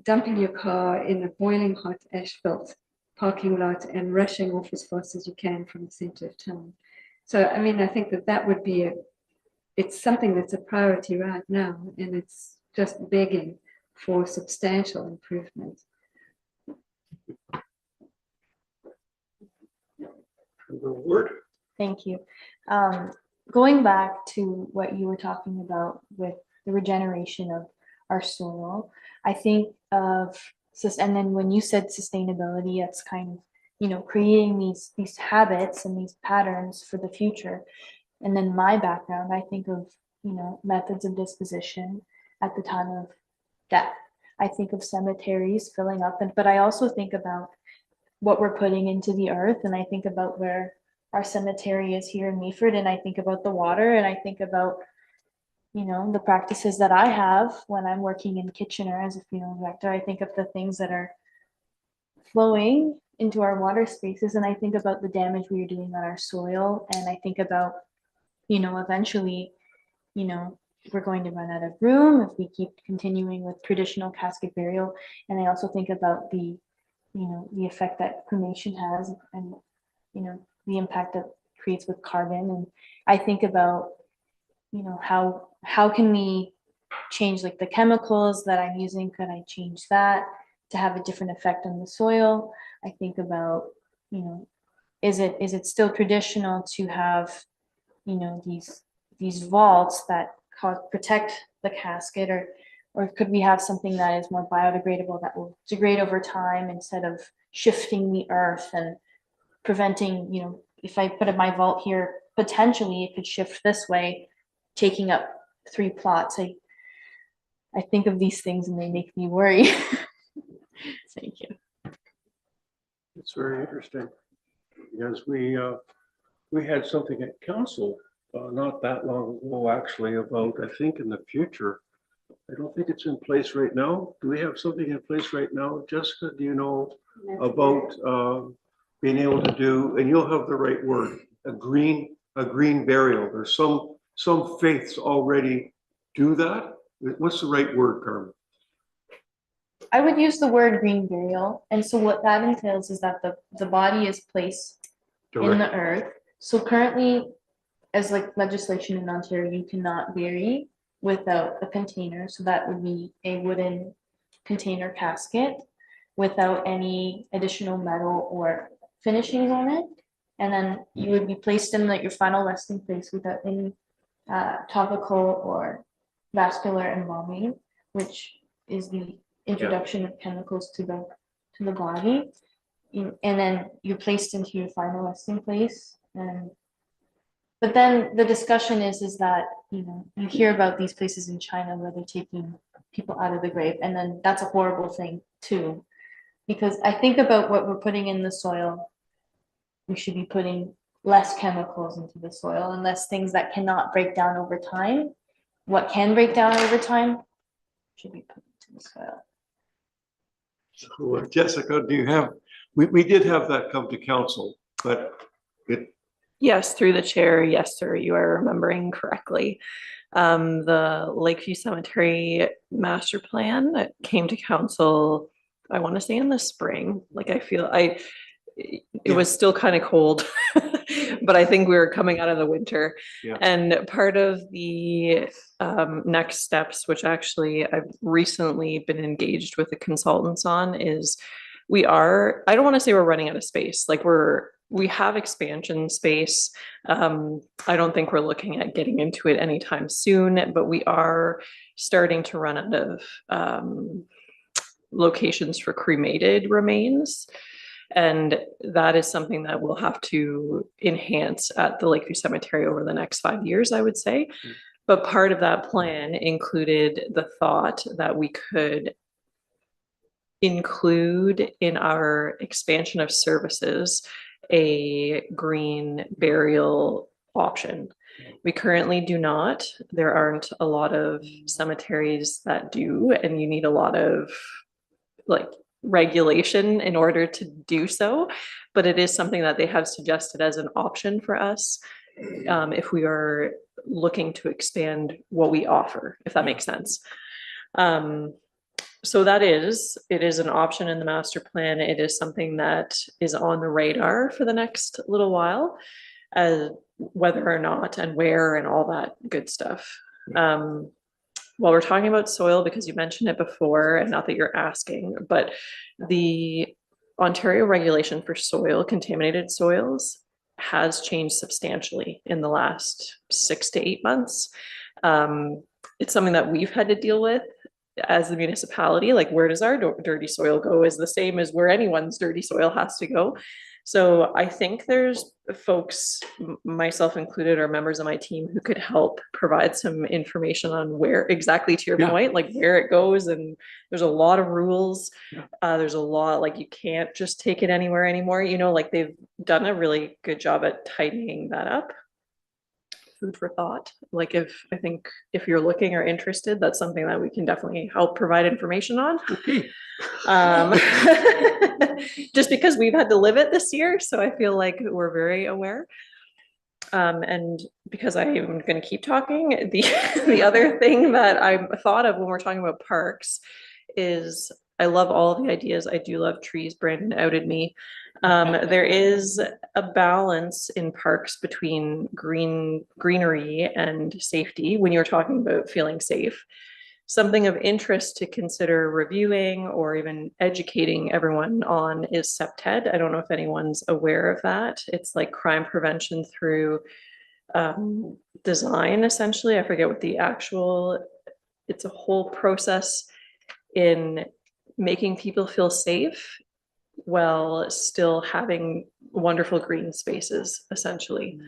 dumping your car in a boiling hot asphalt parking lot and rushing off as fast as you can from the center of town. So, I mean, I think that would be it's something that's a priority right now, and it's just begging for substantial improvement. Word. Thank you. Going back to what you were talking about with the regeneration of our soil, I think of, and then when you said sustainability, that's kind of, creating these habits and these patterns for the future. And then my background, I think of, methods of disposition at the time of death. I think of cemeteries filling up, but I also think about what we're putting into the earth, and I think about where our cemetery is here in Meaford, and I think about the water, and I think about, the practices that I have when I'm working in Kitchener as a funeral director. I think of the things that are flowing into our water spaces, and I think about the damage we are doing on our soil, and I think about, eventually, we're going to run out of room if we keep continuing with traditional casket burial. And I also think about the effect that cremation has, and, the impact that creates with carbon. And I think about, how can we change, like, the chemicals that I'm using? Could I change that to have a different effect on the soil? I think about, is it still traditional to have, these these vaults that protect the casket, or could we have something that is more biodegradable that will degrade over time instead of shifting the earth and preventing, you know, if I put my vault here, potentially it could shift this way, taking up 3 plots. I think of these things and they make me worry. Thank you. It's very interesting because we had something at council not that long ago, actually, about, I think in the future. I don't think it's in place right now. Do we have something in place right now? Jessica, do you know about being able to do, and you'll have the right word, a green burial? There's some faiths already do that. What's the right word, Carmen? I would use the word green burial. And so what that entails is that the body is placed in the earth. So currently, as like legislation in Ontario, you cannot bury without a container. So that would be a wooden container casket without any additional metal or finishings on it. And then you would be placed in your final resting place without any topical or vascular embalming, which is the introduction of chemicals to the body. And then you're placed into your final resting place. But then the discussion is that, you know, you hear about these places in China where they're taking people out of the grave, and then that's a horrible thing too, because I think about what we're putting in the soil. We should be putting less chemicals into the soil and less things that cannot break down over time. What can break down over time should be put into the soil. So, Jessica, do you have, we did have that come to council, but it. Yes, through the chair. Yes, sir. You are remembering correctly. The Lakeview Cemetery master plan that came to council, I want to say in the spring. Like it was still kind of cold, but I think we were coming out of the winter. Yeah. And part of the next steps, which actually I've recently been engaged with the consultants on, is I don't want to say we're running out of space. Like we have expansion space. I don't think we're looking at getting into it anytime soon, but we are starting to run out of locations for cremated remains. And that is something that we'll have to enhance at the Lakeview Cemetery over the next 5 years, I would say. But part of that plan included the thought that we could include in our expansion of services a green burial option. We currently do not. There aren't a lot of cemeteries that do, and you need a lot of regulation in order to do so. But it is something that they have suggested as an option for us if we are looking to expand what we offer, if that makes sense. So it is an option in the master plan. It is something that is on the radar for the next little while, whether or not and where and all that good stuff. While we're talking about soil, because you mentioned it before, and not that you're asking, but the Ontario regulation for contaminated soils has changed substantially in the last 6 to 8 months. It's something that we've had to deal with as the municipality. Like, where does our dirty soil go is the same as where anyone's dirty soil has to go. So I think there's folks, myself included, or members of my team, who could help provide some information on where exactly, to your point, like where it goes. And there's a lot of rules. There's a lot, like, you can't just take it anywhere anymore. You know, like, they've done a really good job at tightening that up. Food for thought. Like, I think if you're looking or interested, that's something that we can definitely help provide information on. Okay. Just because we've had to live it this year, so I feel like we're very aware. And because I am going to keep talking, the other thing that I thought of when we're talking about parks is I love all the ideas. I do love trees. Brandon outed me. There is a balance in parks between greenery and safety when you're talking about feeling safe. Something of interest to consider reviewing or even educating everyone on is CPTED. I don't know if anyone's aware of that. It's like crime prevention through design, essentially. I forget what the actual, it's a whole process in making people feel safe while still having wonderful green spaces, essentially.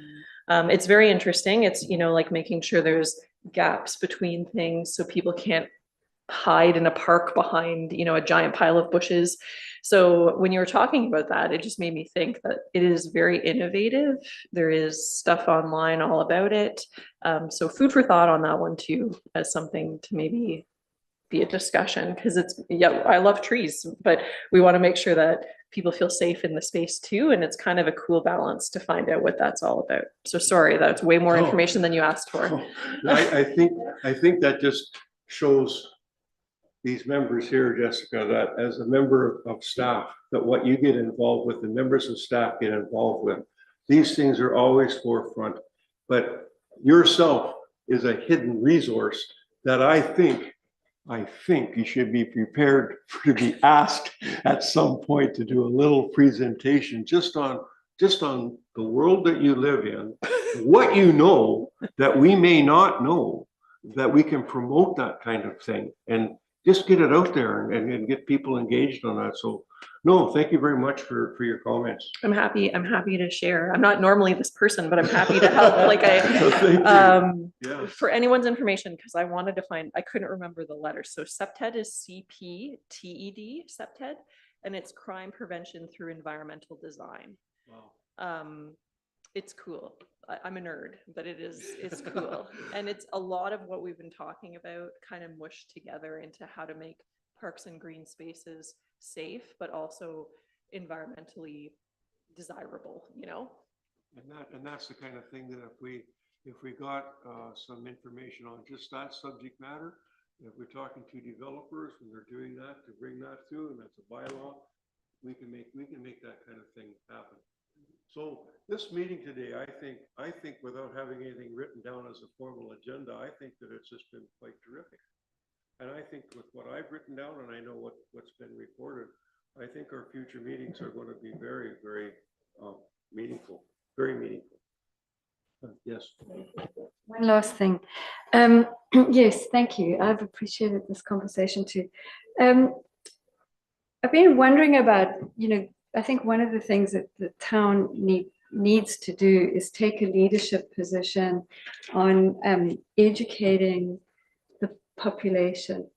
It's very interesting. It's, you know, like making sure there's gaps between things so people can't hide in a park behind, you know, a giant pile of bushes. So when you were talking about that, it just made me think that it is very innovative. There is stuff online all about it. So food for thought on that one too, as something to maybe be a discussion, because it's, yeah, I love trees, but we want to make sure that people feel safe in the space too. And it's kind of a cool balance to find out what that's all about. So sorry, that's way more information than you asked for. I think that just shows these members here, Jessica, that as a member of staff, that what you get involved with, the members of staff get involved with, these things are always forefront. But yourself is a hidden resource that I think you should be prepared to be asked at some point to do a little presentation just on the world that you live in, what you know that we may not know, that we can promote that kind of thing and just get it out there and get people engaged on that. So no, thank you very much for your comments. I'm happy to share. I'm not normally this person, but I'm happy to help. Like Yeah. For anyone's information, because I wanted to find, I couldn't remember the letters. So CPTED is CPTED, CPTED, and it's crime prevention through environmental design. Wow. It's cool. I'm a nerd, but it's cool. And it's a lot of what we've been talking about kind of mushed together into how to make parks and green spaces safe, but also environmentally desirable, you know? And that's the kind of thing that if we got some information on just that subject matter, if we're talking to developers when they're doing that, to bring that through, and that's a bylaw, we can make that kind of thing happen. So this meeting today, I think without having anything written down as a formal agenda, I think that it's just been quite terrific. And I think with what I've written down, and I know what's been reported, I think our future meetings are going to be very, very meaningful, very meaningful. Yes. One last thing. Yes, thank you. I've appreciated this conversation too. I've been wondering about, you know, I think one of the things that the town needs to do is take a leadership position on educating the population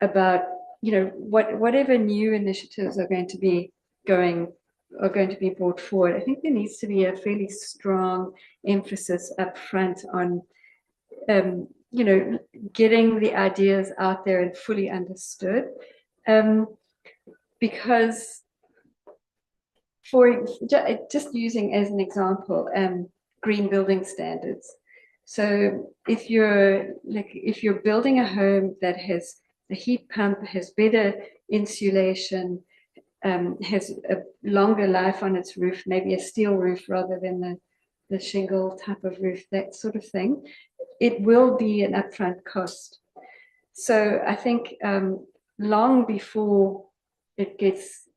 about, you know, whatever new initiatives are going to be brought forward. I think there needs to be a fairly strong emphasis up front on, you know, getting the ideas out there and fully understood, because for just using as an example, green building standards. So if you're building a home that has a heat pump, has better insulation, has a longer life on its roof, maybe a steel roof rather than the shingle type of roof, that sort of thing, it will be an upfront cost. So I think long before it gets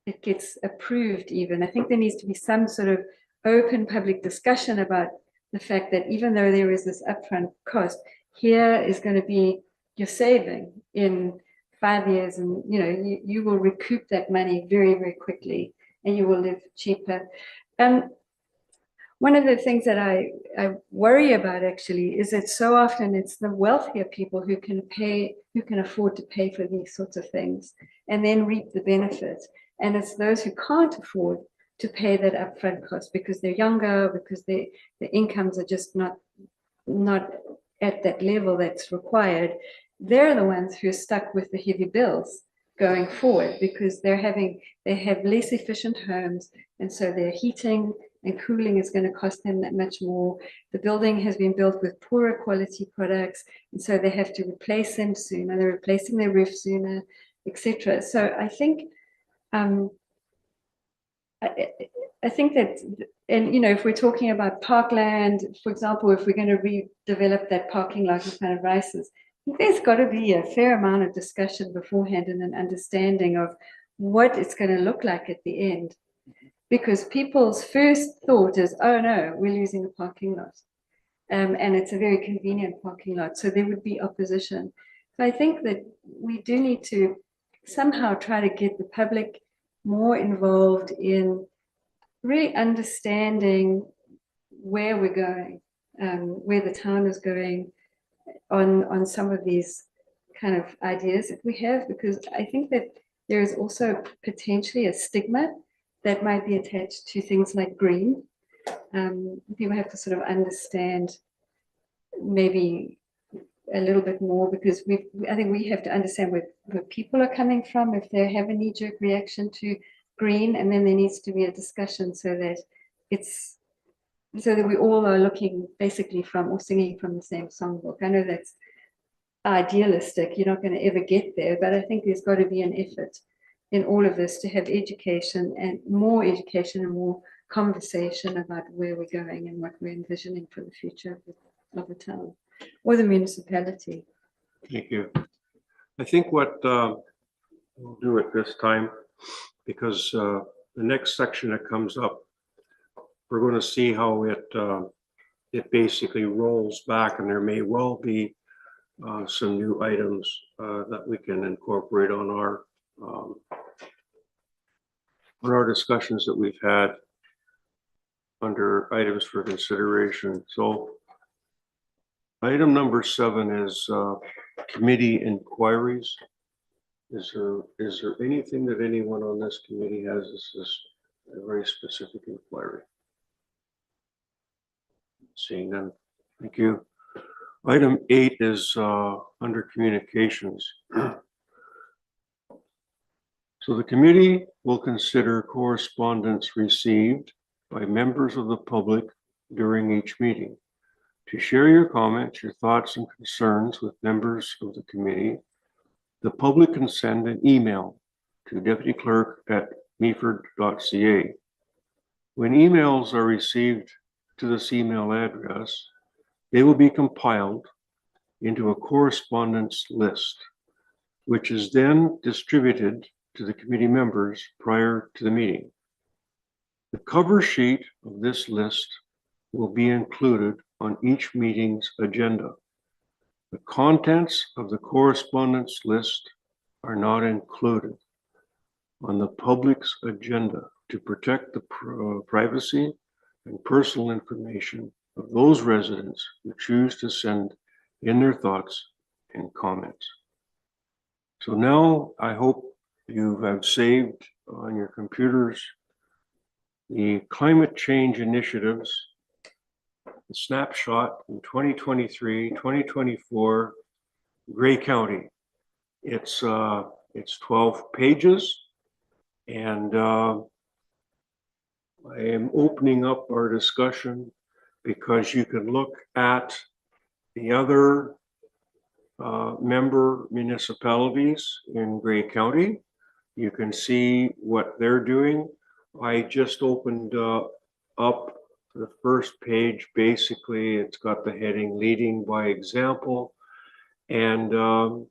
approved, even, I think there needs to be some sort of open public discussion about the fact that even though there is this upfront cost, here is going to be your saving in 5 years, and you know you will recoup that money very, very quickly, and you will live cheaper. One of the things that I worry about actually is that so often it's the wealthier people who can afford to pay for these sorts of things and then reap the benefits. And it's those who can't afford to pay that upfront cost because they're younger, because their incomes are just not at that level that's required. They're the ones who are stuck with the heavy bills going forward because they have less efficient homes, and so their heating and cooling is going to cost them that much more. The building has been built with poorer quality products, and so they have to replace them sooner. They're replacing their roof sooner, etc. So I think I think that, and you know, if we're talking about parkland, for example, if we're going to redevelop that parking lot in front of Rice's, there's got to be a fair amount of discussion beforehand and an understanding of what it's going to look like at the end. Because people's first thought is, oh no, we're losing the parking lot. And it's a very convenient parking lot, so there would be opposition. So I think that we do need to somehow try to get the public more involved in really understanding where we're going, where the town is going on some of these kind of ideas that we have, because I think that there is also potentially a stigma that might be attached to things like green. People have to sort of understand maybe a little bit more, because I think we have to understand where people are coming from if they have a knee-jerk reaction to green, and then there needs to be a discussion so that we all are looking basically from or singing from the same songbook. I know that's idealistic, you're not going to ever get there, but I think there's got to be an effort in all of this to have education and more conversation about where we're going and what we're envisioning for the future of the town or the municipality. Thank you. I think what we'll do at this time, because the next section that comes up, we're going to see how it basically rolls back, and there may well be some new items that we can incorporate on our discussions that we've had under items for consideration. So item number 7 is committee inquiries. Is there anything that anyone on this committee has? This is a very specific inquiry. Seeing none, thank you. Item 8 is under communications. So the committee will consider correspondence received by members of the public during each meeting. To share your comments, your thoughts, and concerns with members of the committee, the public can send an email to deputyclerk@meaford.ca. When emails are received to this email address, they will be compiled into a correspondence list, which is then distributed to the committee members prior to the meeting. The cover sheet of this list will be included on each meeting's agenda. The contents of the correspondence list are not included on the public's agenda to protect the privacy and personal information of those residents who choose to send in their thoughts and comments. So now I hope you have saved on your computers the climate change initiatives, the snapshot in 2023, 2024, Grey County. It's 12 pages, and I am opening up our discussion because you can look at the other member municipalities in Grey County. You can see what they're doing. I just opened up the first page. Basically, it's got the heading leading by example, and a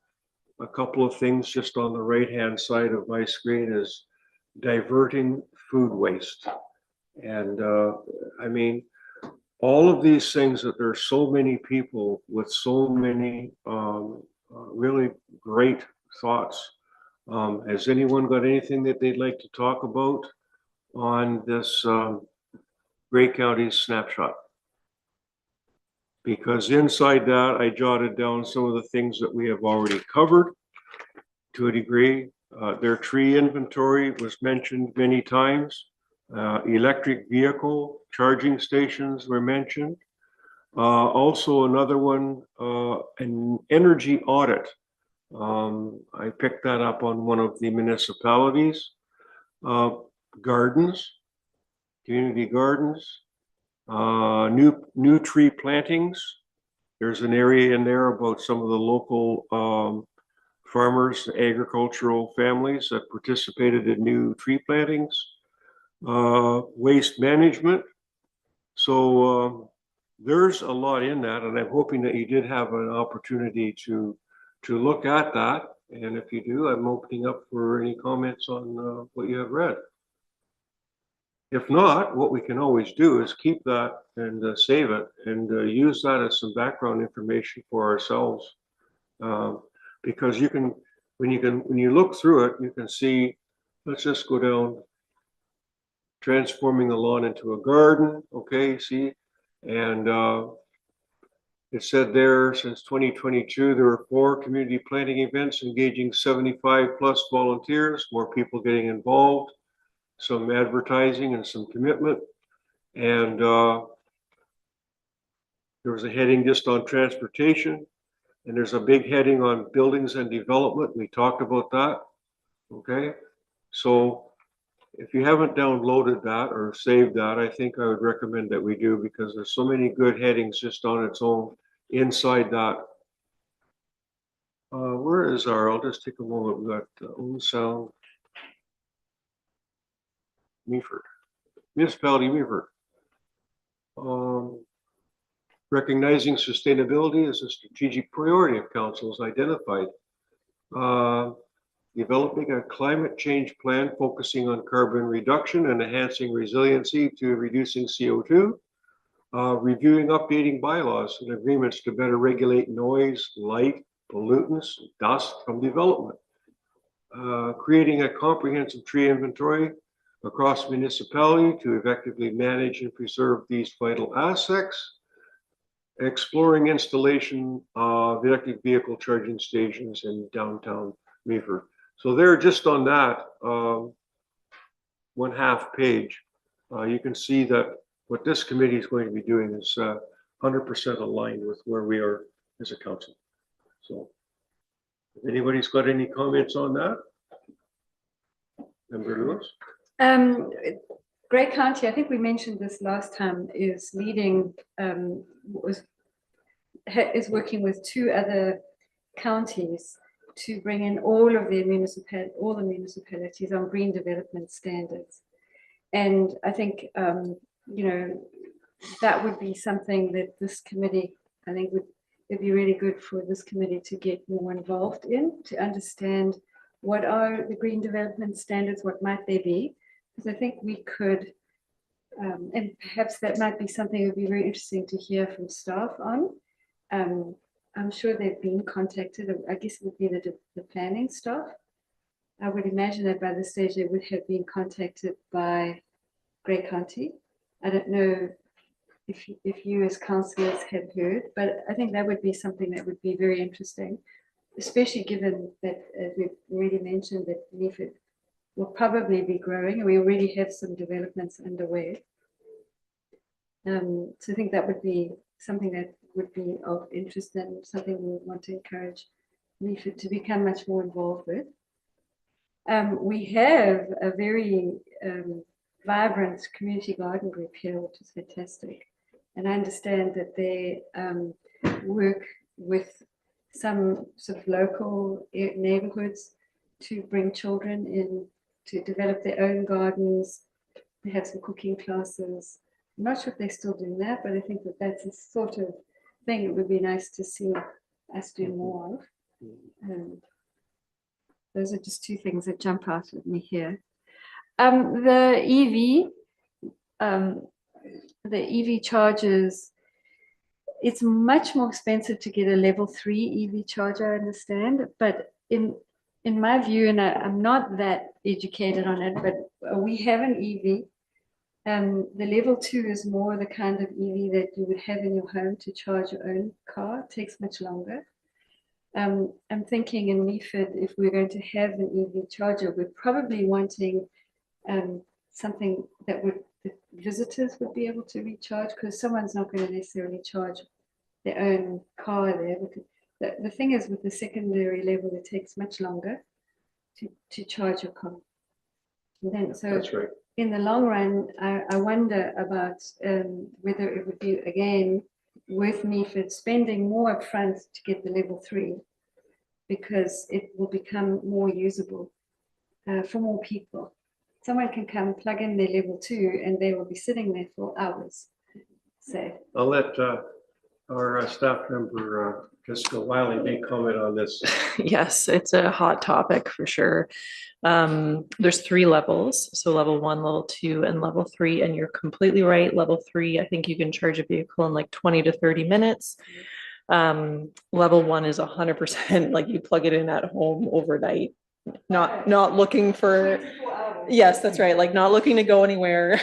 couple of things just on the right hand side of my screen is diverting food waste. And I mean, all of these things, that there are so many people with so many really great thoughts. Has anyone got anything that they'd like to talk about on this Grey County snapshot? Because inside that, I jotted down some of the things that we have already covered to a degree. Their tree inventory was mentioned many times. Electric vehicle charging stations were mentioned. Also another one, an energy audit. I picked that up on one of the municipalities. Gardens, community gardens, new tree plantings. There's an area in there about some of the local farmers, agricultural families that participated in new tree plantings. Waste management. So there's a lot in that, and I'm hoping that you did have an opportunity to look at that. And if you do, I'm opening up for any comments on what you have read. If not, what we can always do is keep that and save it and use that as some background information for ourselves. Because when you look through it, you can see, let's just go down, transforming the lawn into a garden, okay, see? And it said there, since 2022, there were 4 community planting events engaging 75 plus volunteers, more people getting involved, some advertising and some commitment. And there was a heading just on transportation, and there's a big heading on buildings and development. We talked about that, okay? So if you haven't downloaded that or saved that, I think I would recommend that we do, because there's so many good headings just on its own inside that. Where is our, I'll just take a moment. We've got Owen Sound, Meaford, Municipality Meaford. Recognizing sustainability as a strategic priority of council's identified. Developing a climate change plan focusing on carbon reduction and enhancing resiliency to reducing CO2. Reviewing updating bylaws and agreements to better regulate noise, light, pollutants, dust from development. Creating a comprehensive tree inventory across municipality to effectively manage and preserve these vital assets. Exploring installation of electric vehicle charging stations in downtown Meaford. So there, just on that 1/2 page, you can see that what this committee is going to be doing is 100% aligned with where we are as a council. So if anybody's got any comments on that? Member Lewis? Grey County, I think we mentioned this last time, is leading, is working with 2 other counties to bring in all of the municipalities on green development standards. And I think, you know, that would be something that this committee, I think it'd be really good for this committee to get more involved in, to understand what are the green development standards, what might they be? Because I think we could, and perhaps that might be something that would be very interesting to hear from staff on. I'm sure they've been contacted. I guess it would be the planning staff. I would imagine that by this stage they would have been contacted by Grey County. I don't know if you as councillors have heard, but I think that would be something that would be very interesting, especially given that, as we've already mentioned, that Meaford will probably be growing, and we already have some developments underway. So I think that would be something that would be of interest and something we would want to encourage Meaford to become much more involved with. We have a very vibrant community garden group here, which is fantastic. And I understand that they work with some sort of local neighborhoods to bring children in to develop their own gardens. They have some cooking classes. I'm not sure if they're still doing that, but I think that that's a sort of thing it would be nice to see us do more of. Those are just 2 things that jump out at me here. The EV chargers, it's much more expensive to get a level 3 EV charger, I understand, but in my view, and I'm not that educated on it, but we have an EV. The level 2 is more the kind of EV that you would have in your home to charge your own car. It takes much longer. I'm thinking in Meaford, if we're going to have an EV charger, we're probably wanting something that the visitors would be able to recharge, because someone's not going to necessarily charge their own car there. The thing is, with the secondary level, it takes much longer to charge your car. And then, so That's right. in the long run, I wonder about whether it would be, again, worth Meaford spending more upfront to get the level 3, because it will become more usable for more people. Someone can come plug in their level 2 and they will be sitting there for hours. So I'll let our staff member, Jessica Wiley, may comment on this. Yes, it's a hot topic for sure. There's 3 levels, so level 1, level 2, and level 3, and you're completely right. Level 3, I think you can charge a vehicle in like 20 to 30 minutes. Level 1 is 100% like you plug it in at home overnight, not looking for, yes, that's right, like not looking to go anywhere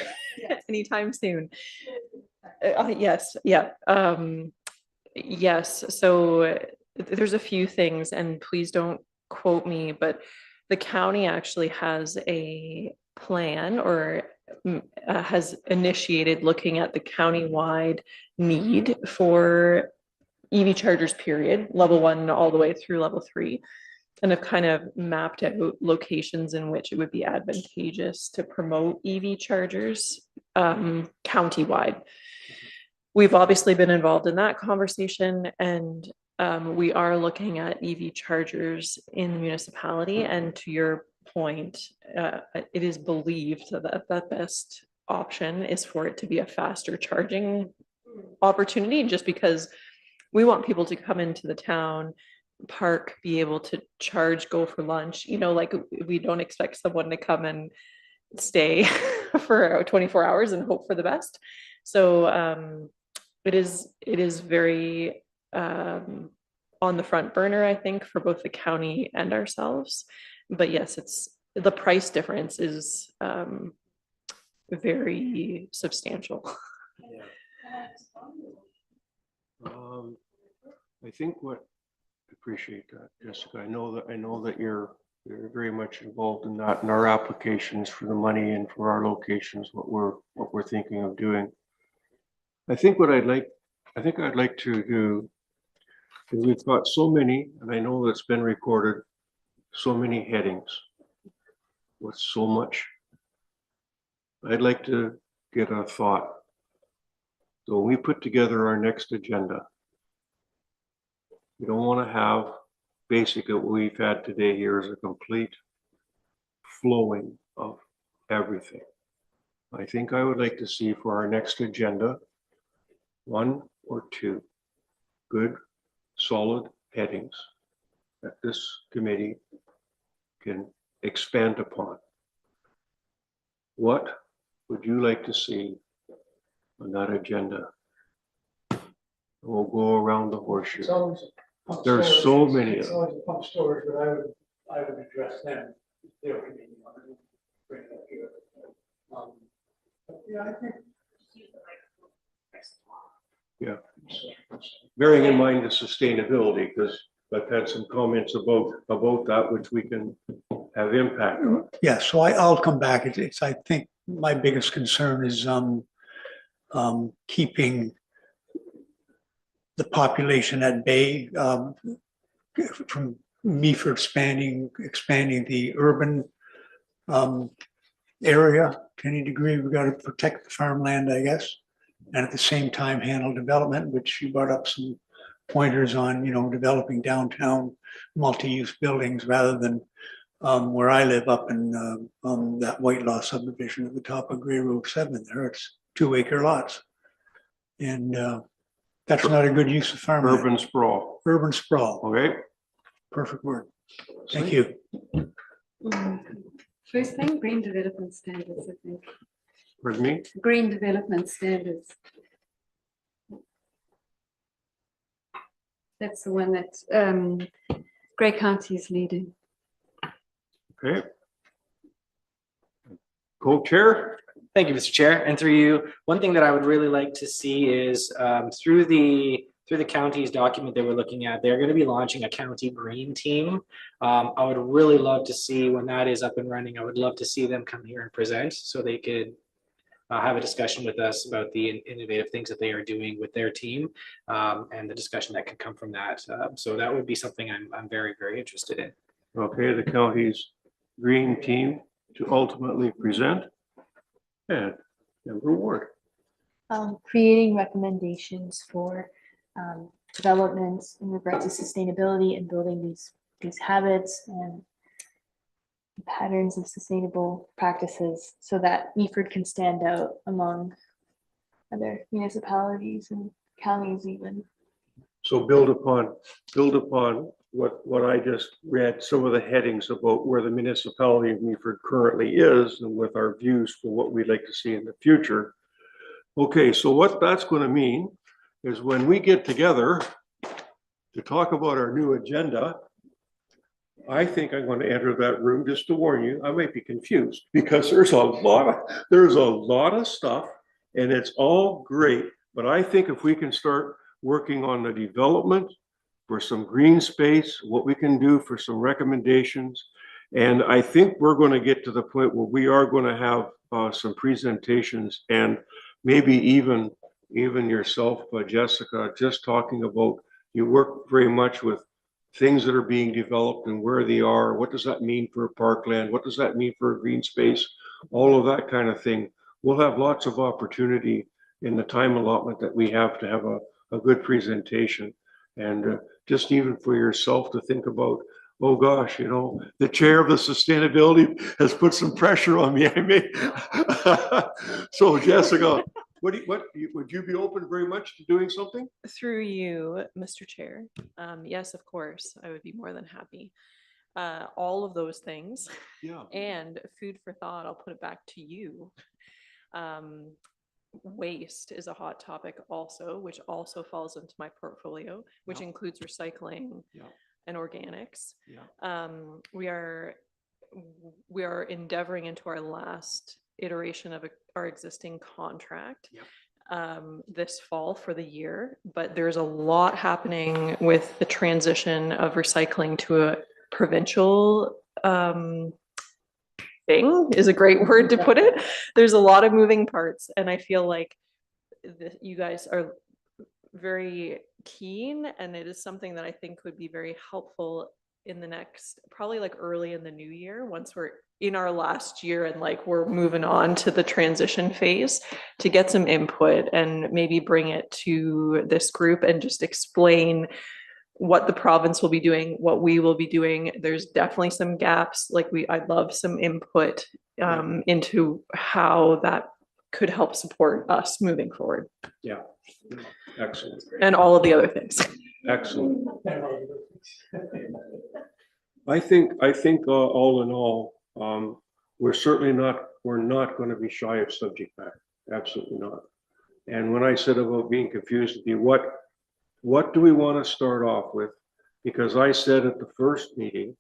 anytime soon. Yes, yeah. Yes, so there's a few things, and please don't quote me, but the county actually has a plan or has initiated looking at the county-wide need for EV chargers, period, level 1 all the way through level 3, and have kind of mapped out locations in which it would be advantageous to promote EV chargers county-wide. We've obviously been involved in that conversation, and we are looking at EV chargers in the municipality. And to your point, it is believed that the best option is for it to be a faster charging opportunity, just because we want people to come into the town, park, be able to charge, go for lunch. Like we don't expect someone to come and stay for 24 hours and hope for the best. So it is very on the front burner, I think, for both the county and ourselves. But yes, it's the price difference is very substantial. Yeah. I think appreciate that, Jessica. I know that you're very much involved in that, in our applications for the money and for our locations, what we're thinking of doing. I think I'd like to do is we've got so many, and I know that's been recorded, so many headings with so much. I'd like to get a thought. So when we put together our next agenda, we don't want to have basically what we've had today here is a complete flowing of everything. I think I would like to see for our next agenda 1 or 2 good, solid headings that this committee can expand upon. What would you like to see on that agenda? We'll go around the horseshoe. There's so many of It's them. always a pump storage, but I would address them. Their committee on it, bring it up here. Yeah, I think. Yeah. Bearing in mind the sustainability, because I've had some comments about that, which we can have impact on. Yeah, so I'll come back. It's I think my biggest concern is keeping the population at bay, from Meaford expanding the urban area to any degree. We've got to protect the farmland, I guess, and at the same time handle development, which you brought up some pointers on, developing downtown multi-use buildings rather than where I live up in that Whitelaw subdivision at the top of Grey Road 7 there. It's 2-acre lots. And that's not a good use of farmland. Urban sprawl. Urban sprawl. Okay. Perfect word. Thank you. First thing, green development standards, I think. Pardon me? Green development standards. That's the one that Grey County is leading. Okay. Co-chair? Thank you, Mr. Chair. And through you, one thing that I would really like to see is through the county's document that we're looking at, they're going to be launching a county green team. I would really love to see when that is up and running. I would love to see them come here and present so they could have a discussion with us about the innovative things that they are doing with their team and the discussion that could come from that. So that would be something I'm very, very interested in. Okay, the county's green team to ultimately present. And Member Ward. Creating recommendations for developments in regard to sustainability and building these habits and patterns of sustainable practices so that Meaford can stand out among other municipalities and counties even. So build upon what I just read, some of the headings about where the municipality of Meaford currently is and with our views for what we'd like to see in the future. Okay, so what that's going to mean is when we get together to talk about our new agenda, I think I'm going to enter that room just to warn you, I might be confused because there's a lot of stuff and it's all great. But I think if we can start working on the development for some green space, what we can do for some recommendations. And I think we're going to get to the point where we are going to have some presentations and maybe even yourself, Jessica, just talking about, you work very much with things that are being developed and where they are. What does that mean for parkland? What does that mean for a green space? All of that kind of thing. We'll have lots of opportunity in the time allotment that we have to have a good presentation. And just even for yourself to think about, oh gosh, you know, the chair of the sustainability has put some pressure on me. I may. So Jessica, would you be open very much to doing something? Through you, Mr. Chair. Yes, of course, I would be more than happy. All of those things. Yeah. And food for thought, I'll put it back to you. Waste is a hot topic also, which also falls into my portfolio, which Yeah. includes recycling Yeah. and organics. Yeah. We are endeavoring into our last iteration of our existing contract. Yeah. This fall for the year, but there's a lot happening with the transition of recycling to a provincial thing is a great word to put it. There's a lot of moving parts, and I feel like you guys are very keen, and it is something that I think would be very helpful in the next, probably like early in the new year, once we're in our last year and like we're moving on to the transition phase, to get some input and maybe bring it to this group and just explain what the province will be doing, what we will be doing. There's definitely some gaps. Like I'd love some input into how that could help support us moving forward. Yeah. Excellent. And all of the other things. Excellent. I think all in all, we're not going to be shy of subject matter. Absolutely not. And when I said about being confused, it'd be what do we want to start off with? Because I said at the first meeting,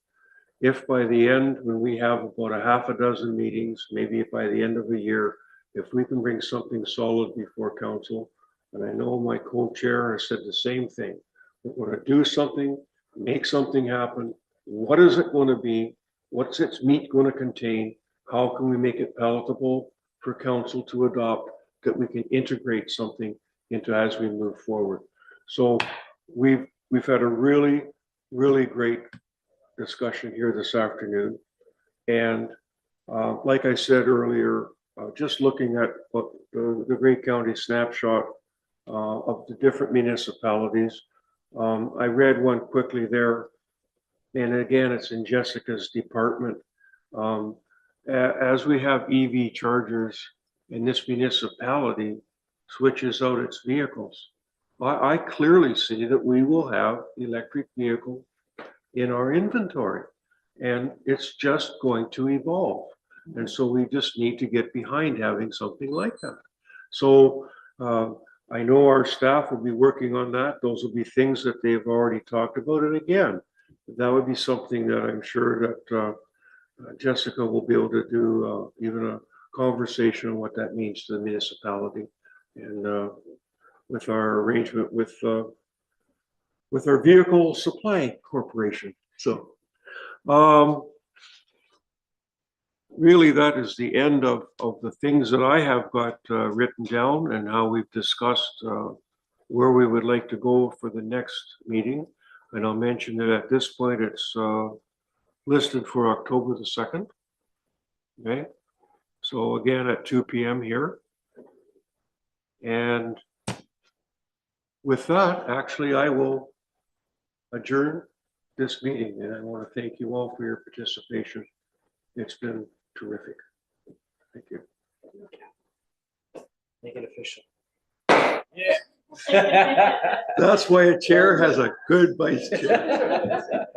if by the end, when we have about a half a dozen meetings, maybe by the end of the year, if we can bring something solid before council, and I know my co-chair has said the same thing, we're going to do something, make something happen. What is it going to be? What's its meat going to contain? How can we make it palatable for council to adopt, that we can integrate something into as we move forward? So we've had a really, really great discussion here this afternoon. And like I said earlier, just looking at what the Grey County snapshot of the different municipalities, I read one quickly there. And again, it's in Jessica's department. As we have EV chargers and this municipality switches out its vehicles, I clearly see that we will have electric vehicle in our inventory, and it's just going to evolve. And so we just need to get behind having something like that. So I know our staff will be working on that. Those will be things that they've already talked about. And again, that would be something that I'm sure that Jessica will be able to do even a conversation on what that means to the municipality, and with our arrangement with our vehicle supply corporation. So really that is the end of the things that I have got written down, and how we've discussed where we would like to go for the next meeting. And I'll mention that at this point it's listed for October the 2nd. Okay, so again at 2 p.m. here. And with that, actually, I will adjourn this meeting, and I want to thank you all for your participation. It's been terrific. Thank you. Make it official. Yeah. That's why a chair has a good vice chair.